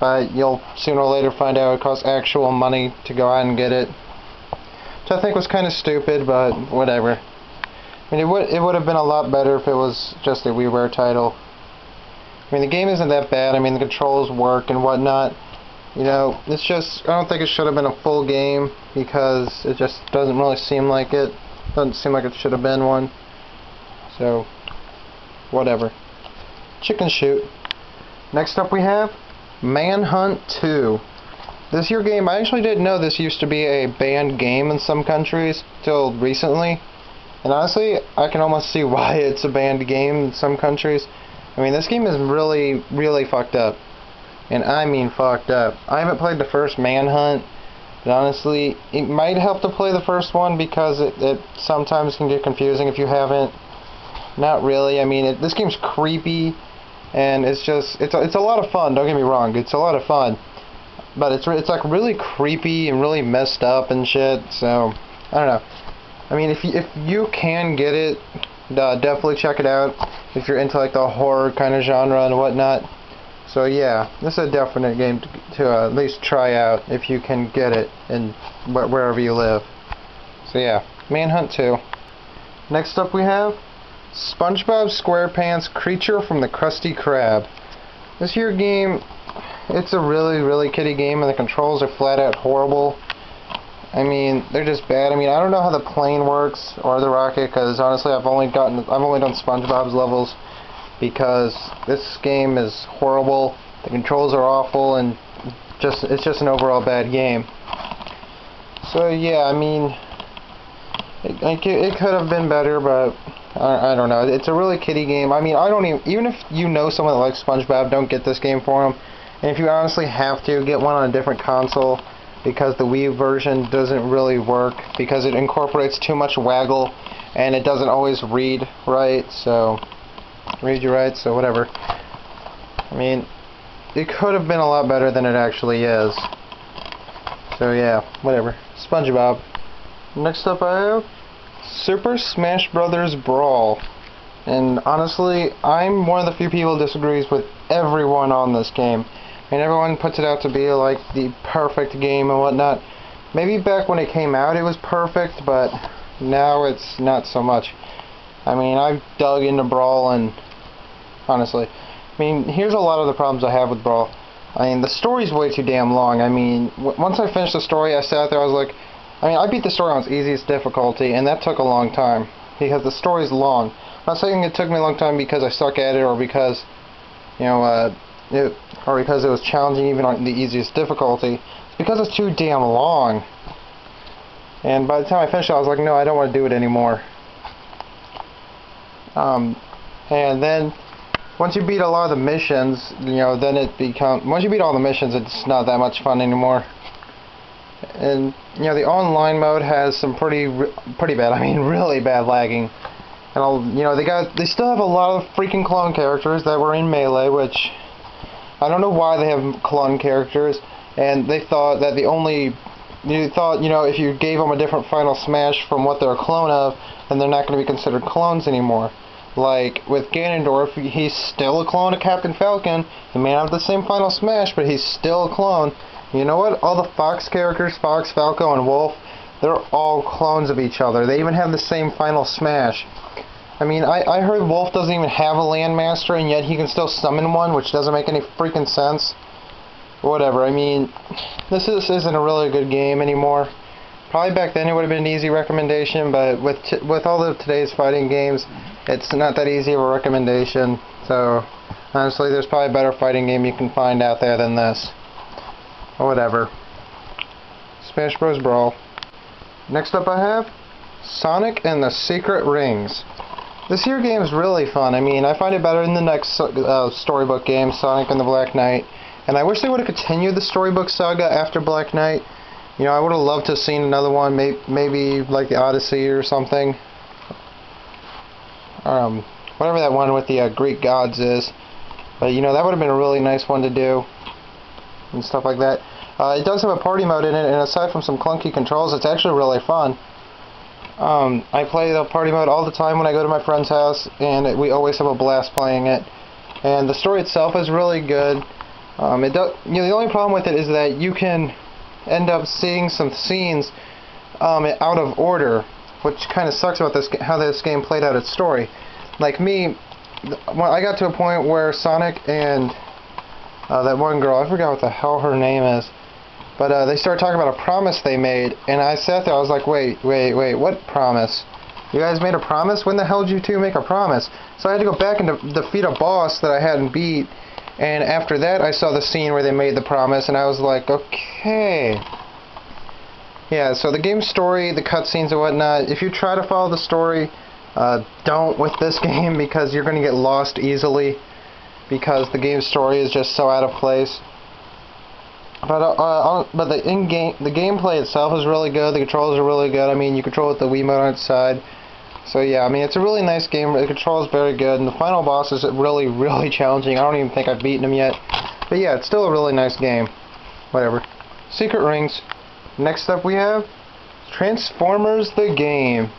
But you'll sooner or later find out it costs actual money to go out and get it. Which I think was kind of stupid, but whatever. I mean, it would have been a lot better if it was just a WiiWare title. I mean, the game isn't that bad. I mean, the controls work and whatnot. You know, it's just, I don't think it should have been a full game because it just doesn't really seem like it. Doesn't seem like it should have been one. So, whatever. Chicken Shoot. Next up we have Manhunt 2. This here game, I actually didn't know this used to be a banned game in some countries till recently. And honestly, I can almost see why it's a banned game in some countries. I mean, this game is really, really fucked up. And I mean fucked up. I haven't played the first Manhunt, but honestly, it might help to play the first one because it sometimes can get confusing if you haven't. Not really. I mean, this game's creepy, and it's a lot of fun. Don't get me wrong, it's a lot of fun, but it's like really creepy and really messed up and shit. So I don't know. I mean, if you can get it, definitely check it out if you're into like the horror kind of genre and whatnot. So yeah, this is a definite game to at least try out if you can get it in wherever you live. So yeah, Manhunt 2. Next up we have SpongeBob SquarePants Creature from the Krusty Krab. This here game, it's a really, really kiddie game, and the controls are flat out horrible. I mean, they're just bad. I mean, I don't know how the plane works or the rocket, because honestly, I've only done SpongeBob's levels, because this game is horrible. The controls are awful, and it's just an overall bad game. So yeah, I mean, it could have been better, but I don't know. It's a really kiddie game. I mean, even if you know someone that likes SpongeBob, don't get this game for them. And if you honestly have to, get one on a different console, because the Wii version doesn't really work, because it incorporates too much waggle, and it doesn't always read right, so whatever. I mean, it could have been a lot better than it actually is. So yeah, whatever. SpongeBob. Next up I have Super Smash Bros. Brawl. And honestly, I'm one of the few people who disagrees with everyone on this game. And everyone puts it out to be like the perfect game and whatnot. Maybe back when it came out it was perfect, but now it's not so much. I mean, I've dug into Brawl, and honestly, I mean, here's a lot of the problems I have with Brawl. I mean, the story's way too damn long. I mean, once I finished the story, I sat there, I was like, I mean, I beat the story on its easiest difficulty, and that took a long time, because the story's long. I'm not saying it took me a long time because I suck at it, or because, you know, or because it was challenging even on the easiest difficulty. It's because it's too damn long. And by the time I finished it, I was like, no, I don't want to do it anymore. And then, once you beat a lot of the missions, you know, then it becomes, once you beat all the missions, it's not that much fun anymore. And, you know, the online mode has some pretty bad, I mean, really bad lagging. And, you know, they still have a lot of freaking clone characters that were in Melee, which, I don't know why they have clone characters, and they thought that you know, if you gave them a different Final Smash from what they're a clone of, then they're not going to be considered clones anymore. Like, with Ganondorf, he's still a clone of Captain Falcon. He may not have the same Final Smash, but he's still a clone. You know what? All the Fox characters, Fox, Falco, and Wolf, they're all clones of each other. They even have the same Final Smash. I mean, I heard Wolf doesn't even have a Landmaster, and yet he can still summon one, which doesn't make any freaking sense. Whatever, I mean, this isn't a really good game anymore. Probably back then it would have been an easy recommendation, but with all of today's fighting games, it's not that easy of a recommendation. So, honestly, there's probably a better fighting game you can find out there than this. Or whatever. Smash Bros. Brawl. Next up I have Sonic and the Secret Rings. This here game is really fun. I mean, I find it better than the next storybook game, Sonic and the Black Knight. And I wish they would have continued the storybook saga after Black Knight. You know, I would have loved to have seen another one, maybe like the Odyssey or something. Whatever that one with the Greek gods is. But, you know, that would have been a really nice one to do. And stuff like that. It does have a party mode in it, and aside from some clunky controls, it's actually really fun. I play the party mode all the time when I go to my friend's house, and we always have a blast playing it. And the story itself is really good. You know, the only problem with it is that you can end up seeing some scenes out of order, which kind of sucks about how this game played out its story. Like me, when I got to a point where Sonic and that one girl, I forgot what the hell her name is, but they started talking about a promise they made, and I sat there, I was like, wait, what promise? You guys made a promise? When the hell did you two make a promise? So I had to go back and defeat a boss that I hadn't beat, and after that I saw the scene where they made the promise, and I was like, okay. Yeah, so the game's story, the cutscenes and whatnot, if you try to follow the story, don't with this game, because you're going to get lost easily, because the game's story is just so out of place. But the gameplay itself is really good. The controls are really good. I mean, you control with the Wiimote on its side. So yeah, I mean, it's a really nice game. The control is very good, and the final boss is really, really challenging. I don't even think I've beaten him yet. But yeah, it's still a really nice game. Whatever. Secret Rings. Next up we have Transformers the Game.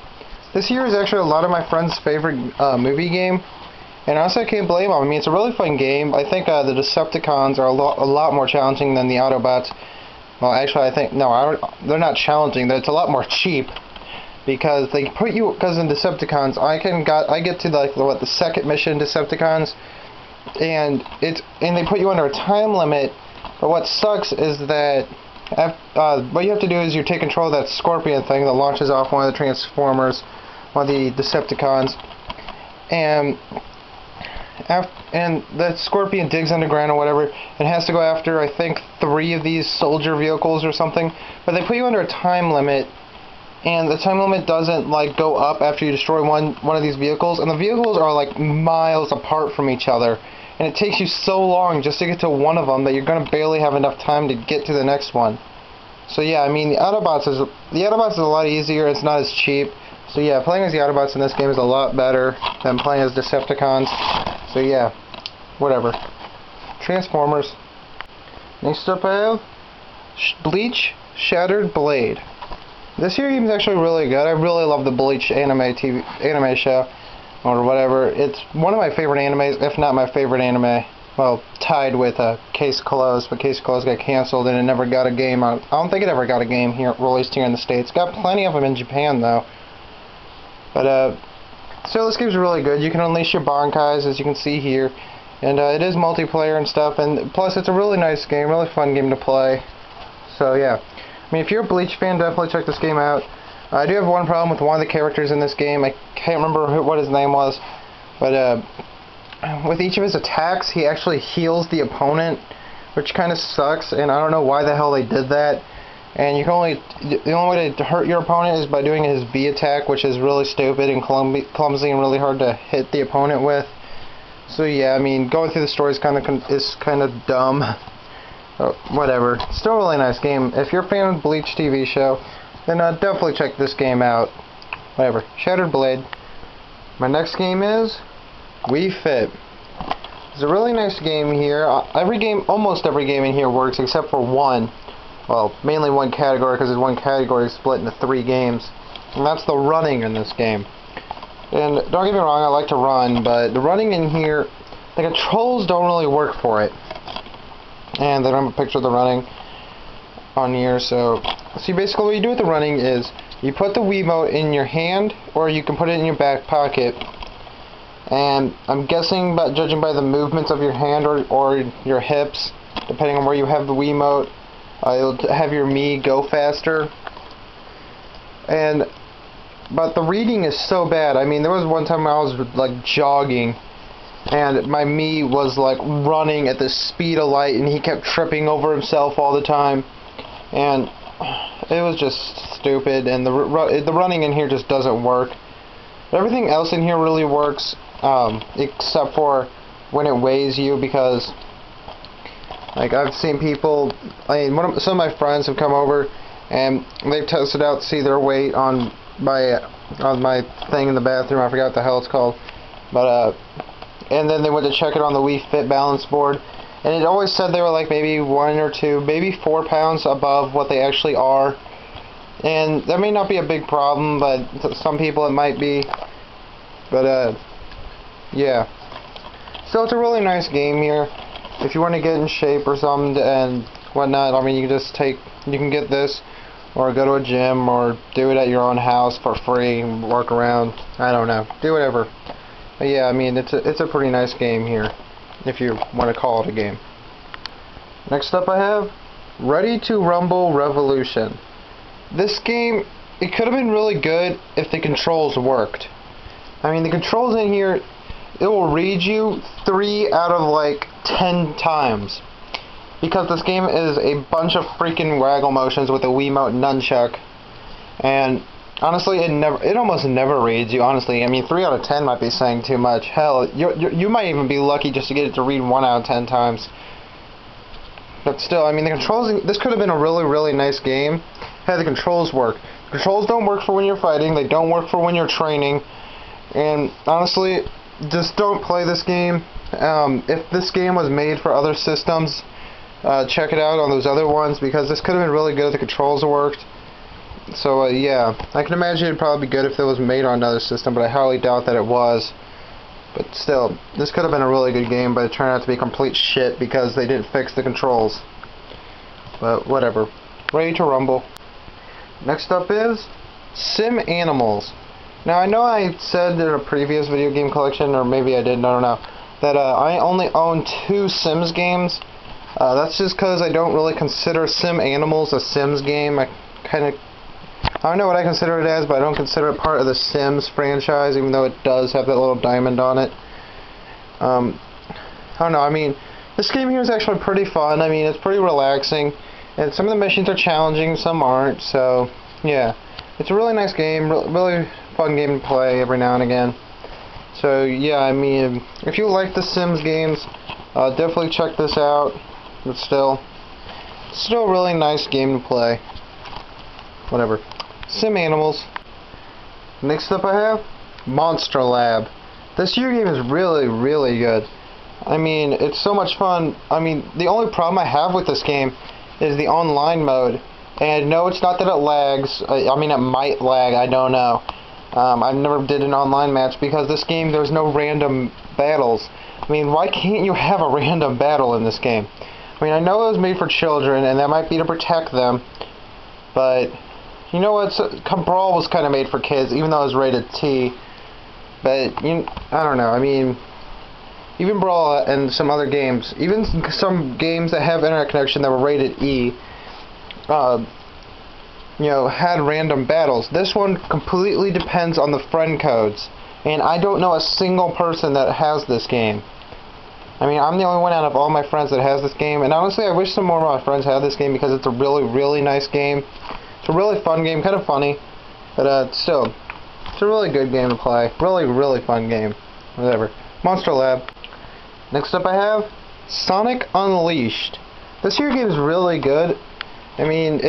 This here is actually a lot of my friends' favorite movie game. And honestly, I can't blame them. I mean, it's a really fun game. I think the Decepticons are a lot more challenging than the Autobots. Well, actually, I think, no, they're not challenging. It's a lot more cheap. Because they put you, because in Decepticons, I get to the second mission Decepticons, and they put you under a time limit. But what sucks is that what you have to do is you take control of that scorpion thing that launches off one of the Transformers, one of the Decepticons, and the scorpion digs underground or whatever, and has to go after, I think, 3 of these soldier vehicles or something. But they put you under a time limit, and the time limit doesn't go up after you destroy one of these vehicles, and the vehicles are like miles apart from each other, and it takes you so long just to get to one of them that you're going to barely have enough time to get to the next one. So yeah, I mean, the Autobots is a lot easier. It's not as cheap. So yeah, playing as the Autobots in this game is a lot better than playing as Decepticons. So yeah, whatever. Transformers. Next up I have Bleach Shattered Blade. This here game is actually really good. I really love the Bleach anime show. or whatever. It's one of my favorite animes, if not my favorite anime. Well, tied with Case Closed, but Case Closed got canceled and it never got a game out. I don't think it ever got a game here released here in the States. Got plenty of them in Japan though. But still, this game's really good. You can unleash your Bankais, as you can see here, and it is multiplayer and stuff. And plus, it's a really nice game, really fun game to play. So yeah, I mean, if you're a Bleach fan, definitely check this game out. I do have one problem with one of the characters in this game. I can't remember what his name was, but with each of his attacks, he actually heals the opponent, which kind of sucks, and I don't know why the hell they did that. And you can the only way to hurt your opponent is by doing his B attack, which is really stupid and clumsy and really hard to hit the opponent with. So yeah, I mean, going through the story is kind of dumb. Whatever. Still a really nice game. If you're a fan of the Bleach TV show, then definitely check this game out. Whatever. Shattered Blade. My next game is Wii Fit. It's a really nice game here. Almost every game in here works except for one. Well, mainly one category, because there's one category split into 3 games. And that's the running in this game. And don't get me wrong, I like to run, but the running in here, the controls don't really work for it. And they don't have a picture of the running on here, so... See, basically what you do with the running is, you put the Wiimote in your hand, or you can put it in your back pocket. And I'm guessing, judging by the movements of your hand or your hips, depending on where you have the Wiimote, you'll have your Mii go faster. But the reading is so bad. I mean, there was one time I was like jogging, and my Mii was like running at the speed of light, and he kept tripping over himself all the time, and it was just stupid. And the running in here just doesn't work. Everything else in here really works, except for when it weighs you, because like I've seen people, some of my friends have come over and they've tested out to see their weight on my thing in the bathroom. I forgot what the hell it's called, but and then they went to check it on the Wii Fit balance board, and it always said they were like maybe 1 or 2, maybe 4 pounds above what they actually are. And that may not be a big problem, but to some people it might be. But yeah. So it's a really nice game here. If you want to get in shape or something and whatnot, I mean, you can get this, or go to a gym, or do it at your own house for free and work around. I don't know. Do whatever. But yeah, I mean, it's a pretty nice game here, if you want to call it a game. Next up I have Ready to Rumble Revolution. This game, it could have been really good if the controls worked. I mean, the controls in here, it will read you 3 out of like 10 times. Because this game is a bunch of freaking waggle motions with a Wiimote nunchuck. And honestly, it almost never reads you, honestly. I mean, 3 out of 10 might be saying too much. Hell, you might even be lucky just to get it to read 1 out of 10 times. But still, I mean, the controls, this could have been a really, really nice game had the controls work. The controls don't work for when you're fighting, they don't work for when you're training, and honestly, just don't play this game. If this game was made for other systems, check it out on those other ones, because this could have been really good if the controls worked. So yeah, I can imagine it'd probably be good if it was made on another system, but I highly doubt that it was. But still, this could have been a really good game, but it turned out to be complete shit because they didn't fix the controls. But whatever. Ready to Rumble. Next up is SimAnimals. Now, I know I said in a previous video game collection, or maybe I didn't, I don't know, that I only own 2 Sims games. That's just because I don't really consider SimAnimals a Sims game. I don't know what I consider it as, but I don't consider it part of the Sims franchise, even though it does have that little diamond on it. I don't know, I mean, this game here is actually pretty fun. I mean, it's pretty relaxing, and some of the missions are challenging, some aren't, so yeah. It's a really nice game, really fun game to play every now and again. So yeah, I mean, if you like the Sims games, definitely check this out. But still a really nice game to play. Whatever. SimAnimals. Next up I have Monster Lab. This year game is really, really good. I mean, it's so much fun. I mean, the only problem I have with this game is the online mode. And no, it's not that it lags. I mean, it might lag, I don't know. I never did an online match because this game, there's no random battles. I mean, why can't you have a random battle in this game? I mean, I know it was made for children, and that might be to protect them, but you know what? Brawl was kind of made for kids, even though it was rated T. But I don't know. I mean, even Brawl and some other games, even some games that have internet connection that were rated E, you know, had random battles. This one completely depends on the friend codes, and I don't know a single person that has this game. I mean, I'm the only one out of all my friends that has this game, and honestly, I wish some more of my friends had this game because it's a really, really nice game. It's a really fun game, kind of funny, but still, it's a really good game to play. Really, really fun game. Whatever. Monster Lab. Next up I have Sonic Unleashed. This here game is really good. I mean,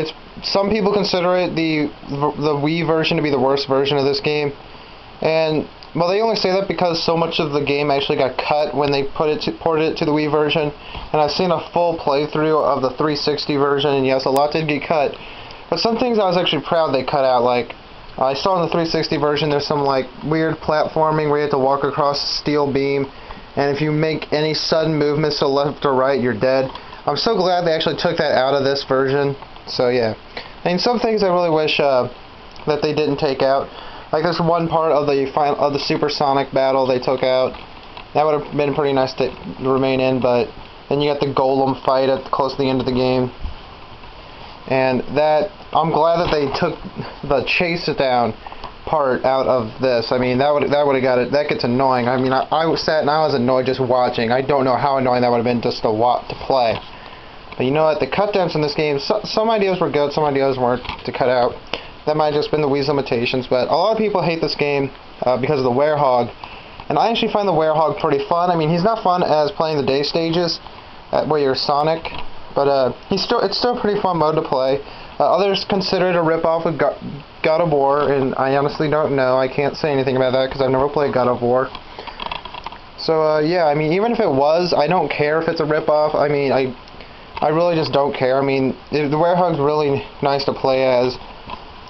some people consider it the Wii version to be the worst version of this game, and well, they only say that because so much of the game actually got cut when they ported it to the Wii version, and I've seen a full playthrough of the 360 version, and yes, a lot did get cut, but some things I was actually proud they cut out. Like, I saw in the 360 version there's some like weird platforming where you have to walk across a steel beam, and if you make any sudden movements to left or right, you're dead. I'm so glad they actually took that out of this version. So yeah, I mean, some things I really wish that they didn't take out. Like this one part of the Supersonic battle they took out. That would have been pretty nice to remain in, but then you got the Golem fight at close to the end of the game. And that, I'm glad that they took the chase it down part out of this. I mean, that would have got it. That gets annoying. I mean, I sat and I was annoyed just watching. I don't know how annoying that would have been just to play. But you know what? The cut downs in this game, some ideas were good, some ideas weren't to cut out. That might have just been the Wii's limitations, but a lot of people hate this game because of the Werehog. And I actually find the Werehog pretty fun. I mean, he's not fun as playing the day stages where you're Sonic, but it's still a pretty fun mode to play. Others consider it a ripoff of God of War, and I honestly don't know. I can't say anything about that because I've never played God of War. So yeah, I mean, even if it was, I don't care if it's a ripoff. I mean, I really just don't care. I mean, the Werehog's really nice to play as,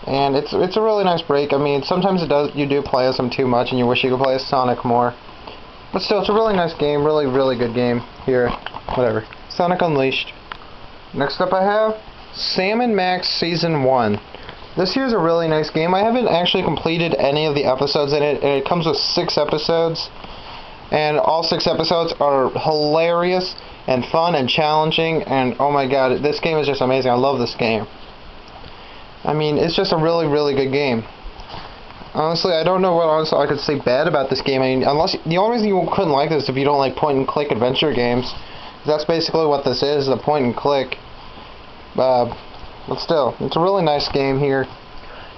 and it's a really nice break. I mean, sometimes you do play as him too much, and you wish you could play as Sonic more. But still, it's a really nice game, really, really good game here. Whatever. Sonic Unleashed. Next up I have Sam & Max Season 1. This here's a really nice game. I haven't actually completed any of the episodes in it, and it comes with 6 episodes. And all 6 episodes are hilarious and fun and challenging, and oh my god, this game is just amazing. I love this game. I mean, it's just a really, really good game. Honestly, I don't know what I could say bad about this game. I mean, the only reason you couldn't like this is if you don't like point-and-click adventure games. That's basically what this is, a point-and-click. But still, it's a really nice game here.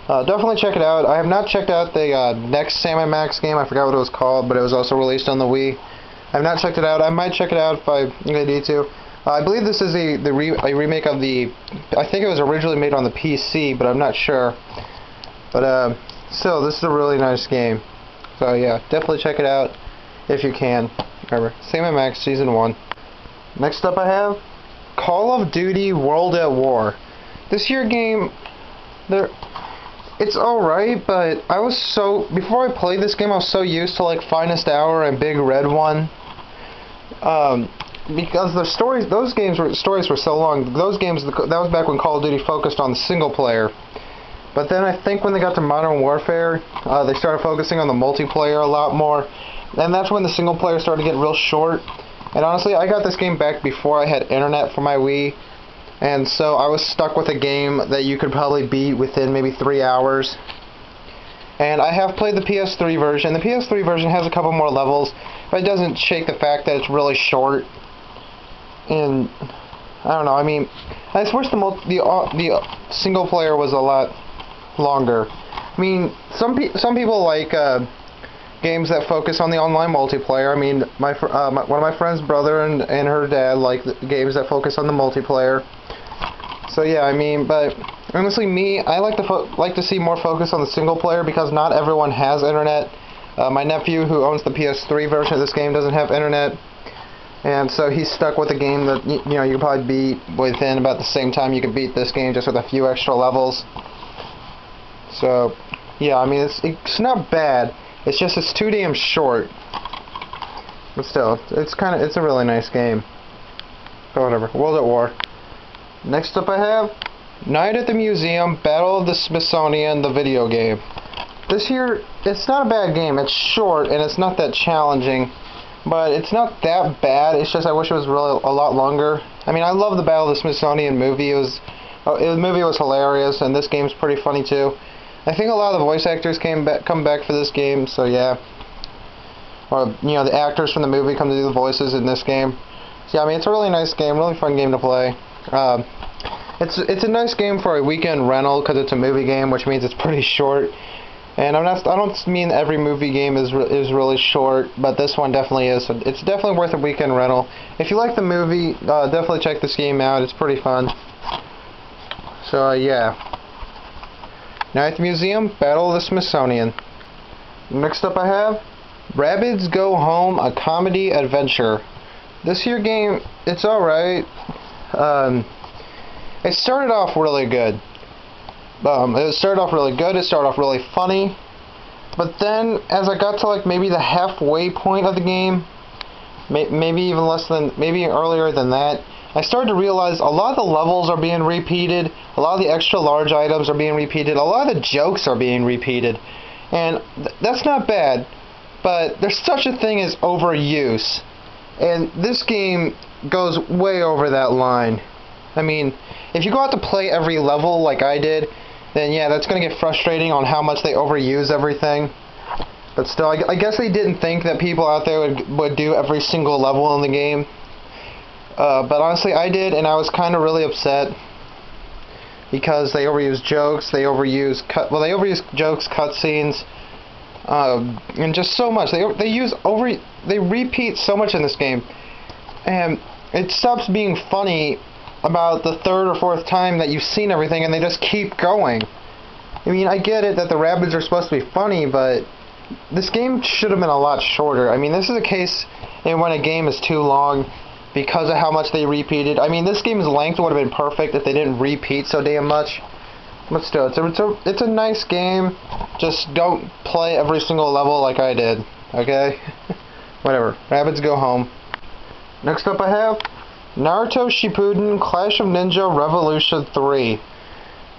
Definitely check it out. I have not checked out the next Sam & Max game. I forgot what it was called, but it was also released on the Wii. I have not checked it out. I might check it out if I need to. I believe this is a remake of the... I think it was originally made on the PC, but I'm not sure. But still, this is a really nice game. So yeah, definitely check it out if you can. Remember, Sam & Max Season 1. Next up I have Call of Duty World at War. This here game, it's alright, but before I played this game, I was so used to like Finest Hour and Big Red One. Because the stories were so long. Those games, that was back when Call of Duty focused on the single player. But then I think when they got to Modern Warfare, they started focusing on the multiplayer a lot more. And that's when the single player started to get real short. And honestly, I got this game back before I had internet for my Wii. And so I was stuck with a game that you could probably beat within maybe 3 hours. And I have played the PS3 version. The PS3 version has a couple more levels, but it doesn't shake the fact that it's really short. And I don't know. I mean, I just wish the single player was a lot longer. I mean, some people like games that focus on the online multiplayer. I mean, one of my friend's brother and her dad like games that focus on the multiplayer. So yeah, I mean, but honestly, I like to see more focus on the single player because not everyone has internet. My nephew, who owns the PS3 version of this game, doesn't have internet, and so he's stuck with a game that you can probably beat within about the same time you could beat this game, just with a few extra levels. So Yeah, I mean, it's not bad. It's just it's too damn short. But still, it's a really nice game. But whatever. World at War. Next up I have Night at the Museum, Battle of the Smithsonian, the video game. This here, it's not a bad game. It's short and it's not that challenging, but it's not that bad. It's just I wish it was really a lot longer. I mean, I love the Battle of the Smithsonian movie. The movie was hilarious, and this game's pretty funny too. I think a lot of the voice actors come back for this game, so yeah. Or you know, the actors from the movie come to do the voices in this game. So yeah, I mean, it's a really nice game, really fun game to play. It's a nice game for a weekend rental because it's a movie game, which means it's pretty short. And I don't mean every movie game is really short, but this one definitely is. So it's definitely worth a weekend rental. If you like the movie, definitely check this game out. It's pretty fun. So yeah. Night at the Museum, Battle of the Smithsonian. Next up I have Rabbids Go Home, a comedy adventure. This here game, it's alright. It started off really good. It started off really funny, but then as I got to like maybe the halfway point of the game, maybe earlier than that, I started to realize a lot of the levels are being repeated, a lot of the extra large items are being repeated, a lot of the jokes are being repeated, and that's not bad, but there's such a thing as overuse, and this game goes way over that line. I mean, if you go out to play every level like I did, then yeah, that's going to get frustrating on how much they overuse everything. But still, I guess they didn't think that people out there would do every single level in the game. But honestly, I did, and I was kind of really upset. Because they overuse jokes, they overuse jokes, cutscenes, and just so much. They repeat so much in this game. And it stops being funny about the third or fourth time that you've seen everything, and they just keep going. I mean, I get it that the Rabbids are supposed to be funny, but this game should have been a lot shorter. I mean, this is a case in when a game is too long because of how much they repeated. I mean, this game's length would have been perfect if they didn't repeat so damn much. But still, it's a nice game. Just don't play every single level like I did, okay? Whatever. Rabbids Go Home. Next up I have Naruto Shippuden Clash of Ninja Revolution 3.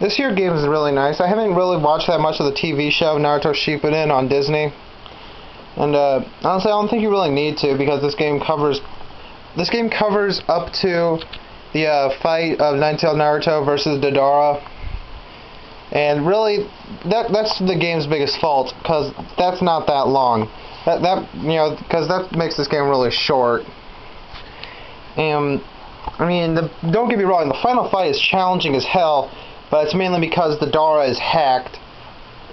This here game is really nice. I haven't really watched that much of the TV show Naruto Shippuden on Disney. And honestly, I don't think you really need to, because this game covers up to the fight of Nine-Tailed Naruto versus Deidara. And really, that's the game's biggest fault, because that's not that long. Because that makes this game really short. And I mean, don't get me wrong, the final fight is challenging as hell, but it's mainly because the Deidara is hacked.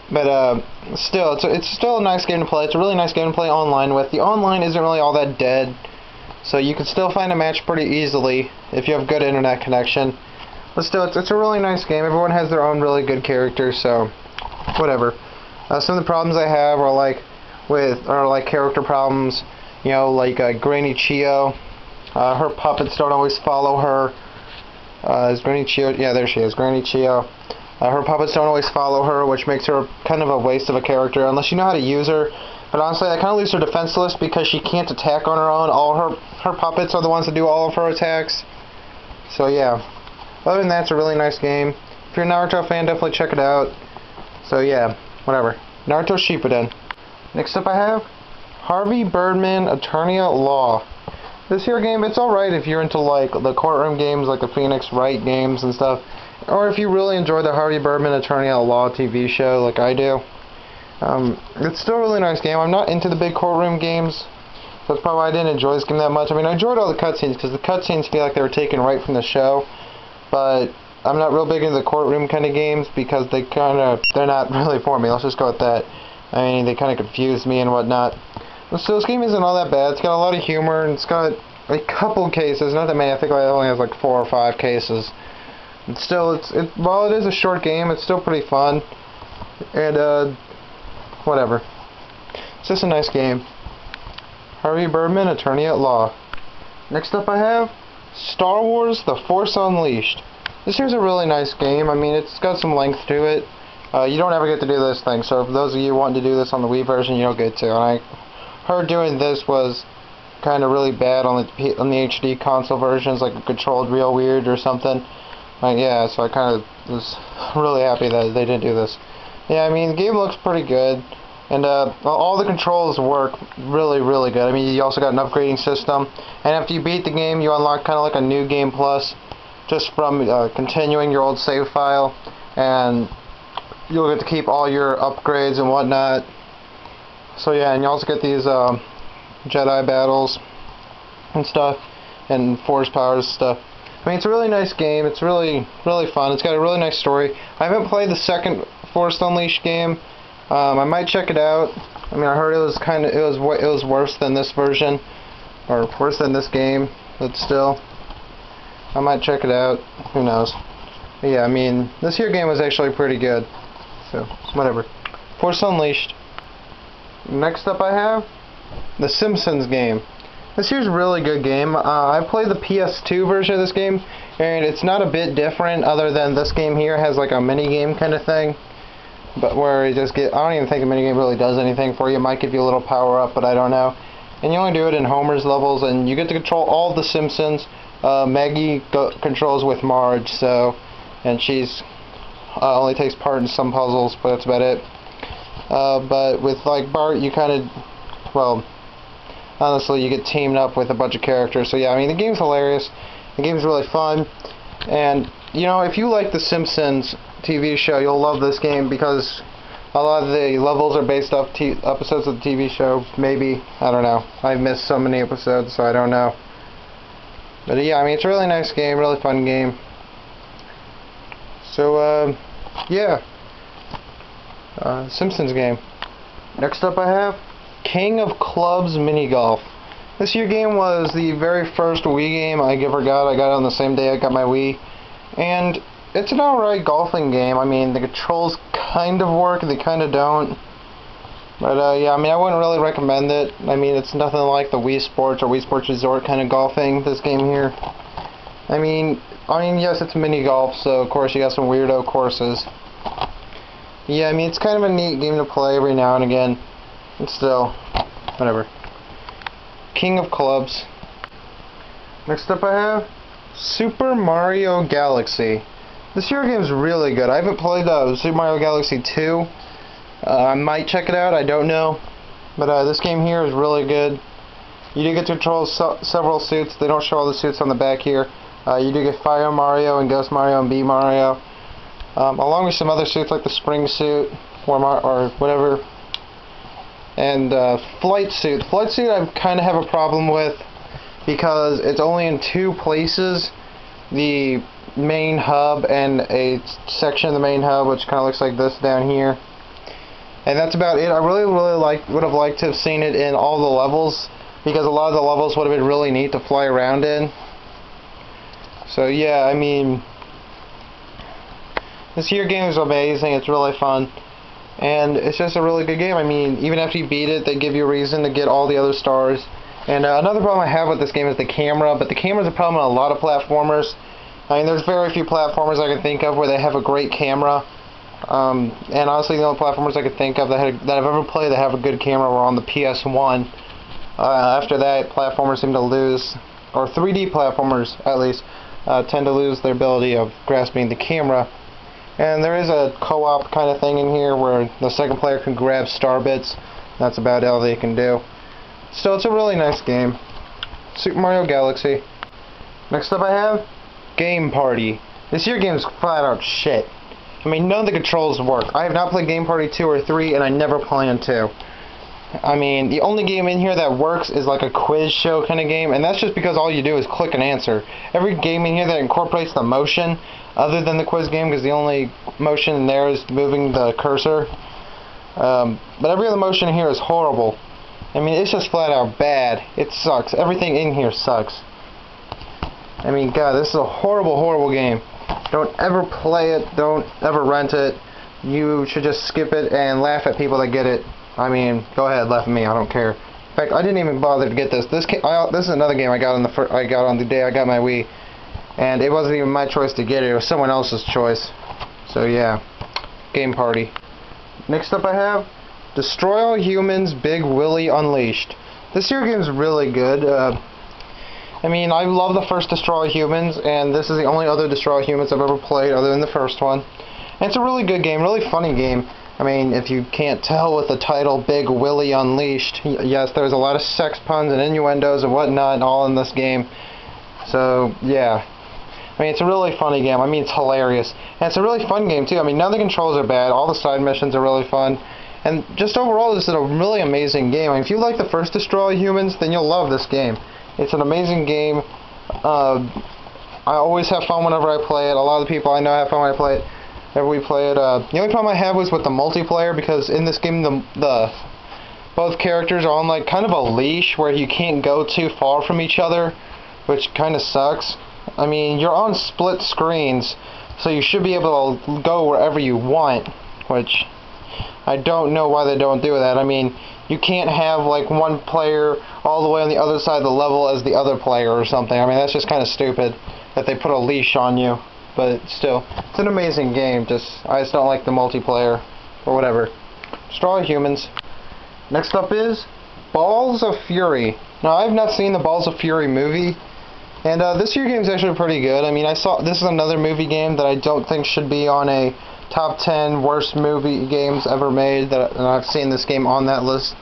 But still, it's still a nice game to play. It's a really nice game to play online with. The online isn't really all that dead, so you can still find a match pretty easily if you have good internet connection. But still, it's a really nice game. Everyone has their own really good characters, so whatever. Some of the problems I have are like character problems. You know, like Granny Chio. Her puppets don't always follow her. Is Granny Chio? Yeah, there she is, Granny Chio. Her puppets don't always follow her, which makes her kind of a waste of a character, unless you know how to use her. But honestly, I kind of lose her defenseless because she can't attack on her own. All her puppets are the ones that do all of her attacks. So yeah. Other than that, it's a really nice game. If you're a Naruto fan, definitely check it out. So yeah, whatever. Naruto Shippuden. Next up I have Harvey, Birdman, Attorney at Law. This here game, it's alright if you're into like the courtroom games, like the Phoenix Wright games and stuff. Or if you really enjoy the Harvey Birdman Attorney at Law TV show like I do. It's still a really nice game. I'm not into the big courtroom games. That's probably why I didn't enjoy this game that much. I mean, I enjoyed all the cutscenes because the cutscenes feel like they were taken right from the show. But I'm not real big into the courtroom kind of games because they're not really for me. Let's just go with that. I mean, they kind of confuse me and whatnot. So this game isn't all that bad. It's got a lot of humor, and it's got a couple cases. Not that many. I think it only has like 4 or 5 cases. But still, while it is a short game, it's still pretty fun. And whatever. It's just a nice game. Harvey Birdman, Attorney at Law. Next up I have Star Wars: The Force Unleashed. This here's a really nice game. I mean, it's got some length to it. you don't ever get to do this thing. So for those of you wanting to do this on the Wii version, you don't get to. And I heard doing this was kind of really bad on the HD console versions, like it controlled real weird or something. Yeah, so I kind of was really happy that they didn't do this. Yeah, I mean, the game looks pretty good, and all the controls work really, really good. I mean, you also got an upgrading system, and after you beat the game, you unlock kind of like a new game plus, just from continuing your old save file, and you'll get to keep all your upgrades and whatnot. So yeah, and you also get these Jedi battles and stuff, and Force powers and stuff. I mean, it's a really nice game. It's really, really fun. It's got a really nice story. I haven't played the second Force Unleashed game. I might check it out. I mean, I heard it was worse than this version, or worse than this game. But still, I might check it out. Who knows? But yeah, I mean, this here game was actually pretty good. So whatever. Force Unleashed. Next up, I have the Simpsons game. This here's a really good game. I played the PS2 version of this game, and it's not a bit different other than this game here has like a mini game kind of thing, but where you just get, I don't even think a mini game really does anything for you. It might give you a little power up, but I don't know. And you only do it in Homer's levels, and you get to control all the Simpsons. Maggie controls with Marge, so, and she's only takes part in some puzzles, but that's about it. But with like Bart, you kind of, well, honestly, you get teamed up with a bunch of characters. So yeah, I mean, the game's hilarious. The game's really fun. And, you know, if you like the Simpsons TV show, you'll love this game because a lot of the levels are based off episodes of the TV show. Maybe. I don't know. I've missed so many episodes, so I don't know. But yeah, I mean, it's a really nice game, really fun game. So, yeah. Simpsons game. Next up I have King of Clubs Mini Golf. This here game was the very first Wii game I ever got. I got it on the same day I got my Wii. And it's an alright golfing game. I mean, the controls kind of work, they kind of don't. But yeah, I mean, I wouldn't really recommend it. I mean, it's nothing like the Wii Sports or Wii Sports Resort kind of golfing, this game here. I mean, yes, it's mini golf, so of course you got some weirdo courses. Yeah, I mean, it's kind of a neat game to play every now and again. And still, whatever. King of Clubs. Next up I have Super Mario Galaxy. This here game is really good. I haven't played Super Mario Galaxy 2. I might check it out, I don't know. But this game here is really good. You do get to control several suits. They don't show all the suits on the back here. You do get Fire Mario and Ghost Mario and Bee Mario. Along with some other suits like the Spring Suit or whatever. And Flight Suit. Flight Suit I kind of have a problem with because it's only in two places. The main hub and a section of the main hub, which kind of looks like this down here. And that's about it. I really would have liked to have seen it in all the levels, because a lot of the levels would have been really neat to fly around in. So yeah, I mean, this here game is amazing. It's really fun. And it's just a really good game. I mean, even after you beat it, they give you a reason to get all the other stars. And another problem I have with this game is the camera, but the camera's a problem in a lot of platformers. I mean, there's very few platformers I can think of where they have a great camera. And honestly, the only platformers I could think of that I've ever played that have a good camera were on the PS1. After that, platformers seem to lose, or 3D platformers at least, tend to lose their ability of grasping the camera. And there is a co-op kind of thing in here where the second player can grab star bits. That's about all they can do. Still, it's a really nice game. Super Mario Galaxy. Next up I have Game Party. This here game is flat out shit. I mean, none of the controls work. I have not played Game Party 2 or 3, and I never plan to. I mean, the only game in here that works is like a quiz show kind of game, and that's just because all you do is click and answer. Every game in here that incorporates the motion, other than the quiz game, because the only motion in there is moving the cursor. But every other motion in here is horrible. I mean, it's just flat out bad. It sucks. Everything in here sucks. I mean, God, this is a horrible, horrible game. Don't ever play it. Don't ever rent it. You should just skip it and laugh at people that get it. I mean, go ahead, laugh at me. I don't care. In fact, I didn't even bother to get this. This is another game I got on the day I got my Wii, and it wasn't even my choice to get it. It was someone else's choice. So yeah. game party. Next up I have Destroy All Humans! Big Willie Unleashed. This here game is really good. I mean, I love the first Destroy All Humans, and this is the only other Destroy All Humans I've ever played other than the first one. And it's a really good game, really funny game. I mean, if you can't tell with the title Big Willie Unleashed, yes, there's a lot of sex puns and innuendos and whatnot all in this game. So, yeah. I mean, it's a really funny game. I mean, it's hilarious. And it's a really fun game, too. I mean, none of the controls are bad. All the side missions are really fun. And just overall, this is a really amazing game. I mean, if you like the first Destroy All Humans, then you'll love this game. It's an amazing game. I always have fun whenever I play it. A lot of the people I know have fun when I play it. Whenever we play it, the only problem I had was with the multiplayer, because in this game, both characters are on like kind of a leash where you can't go too far from each other, which kind of sucks. I mean, you're on split screens, so you should be able to go wherever you want, which I don't know why they don't do that. I mean, you can't have like one player all the way on the other side of the level as the other player or something. I mean, that's just kind of stupid that they put a leash on you. But still, it's an amazing game. I just don't like the multiplayer or whatever. Destroy All Humans. Next up is Balls of Fury. Now, I've not seen the Balls of Fury movie, and this year game is actually pretty good. I mean, this is another movie game that I don't think should be on a top 10 worst movie games ever made, and I've seen this game on that list.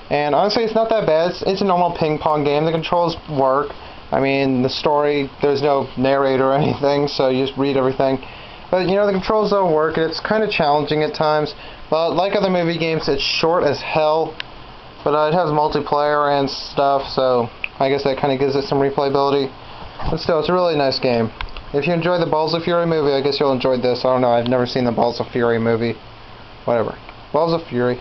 And honestly, it's not that bad. It's a normal ping pong game. The controls work. I mean, the story, there's no narrator or anything, so you just read everything. But, you know, the controls don't work, and it's kind of challenging at times. But like other movie games, it's short as hell. But it has multiplayer and stuff, so I guess that kind of gives it some replayability. But still, it's a really nice game. If you enjoyed the Balls of Fury movie, I guess you'll enjoy this. I don't know, I've never seen the Balls of Fury movie. Whatever. Balls of Fury.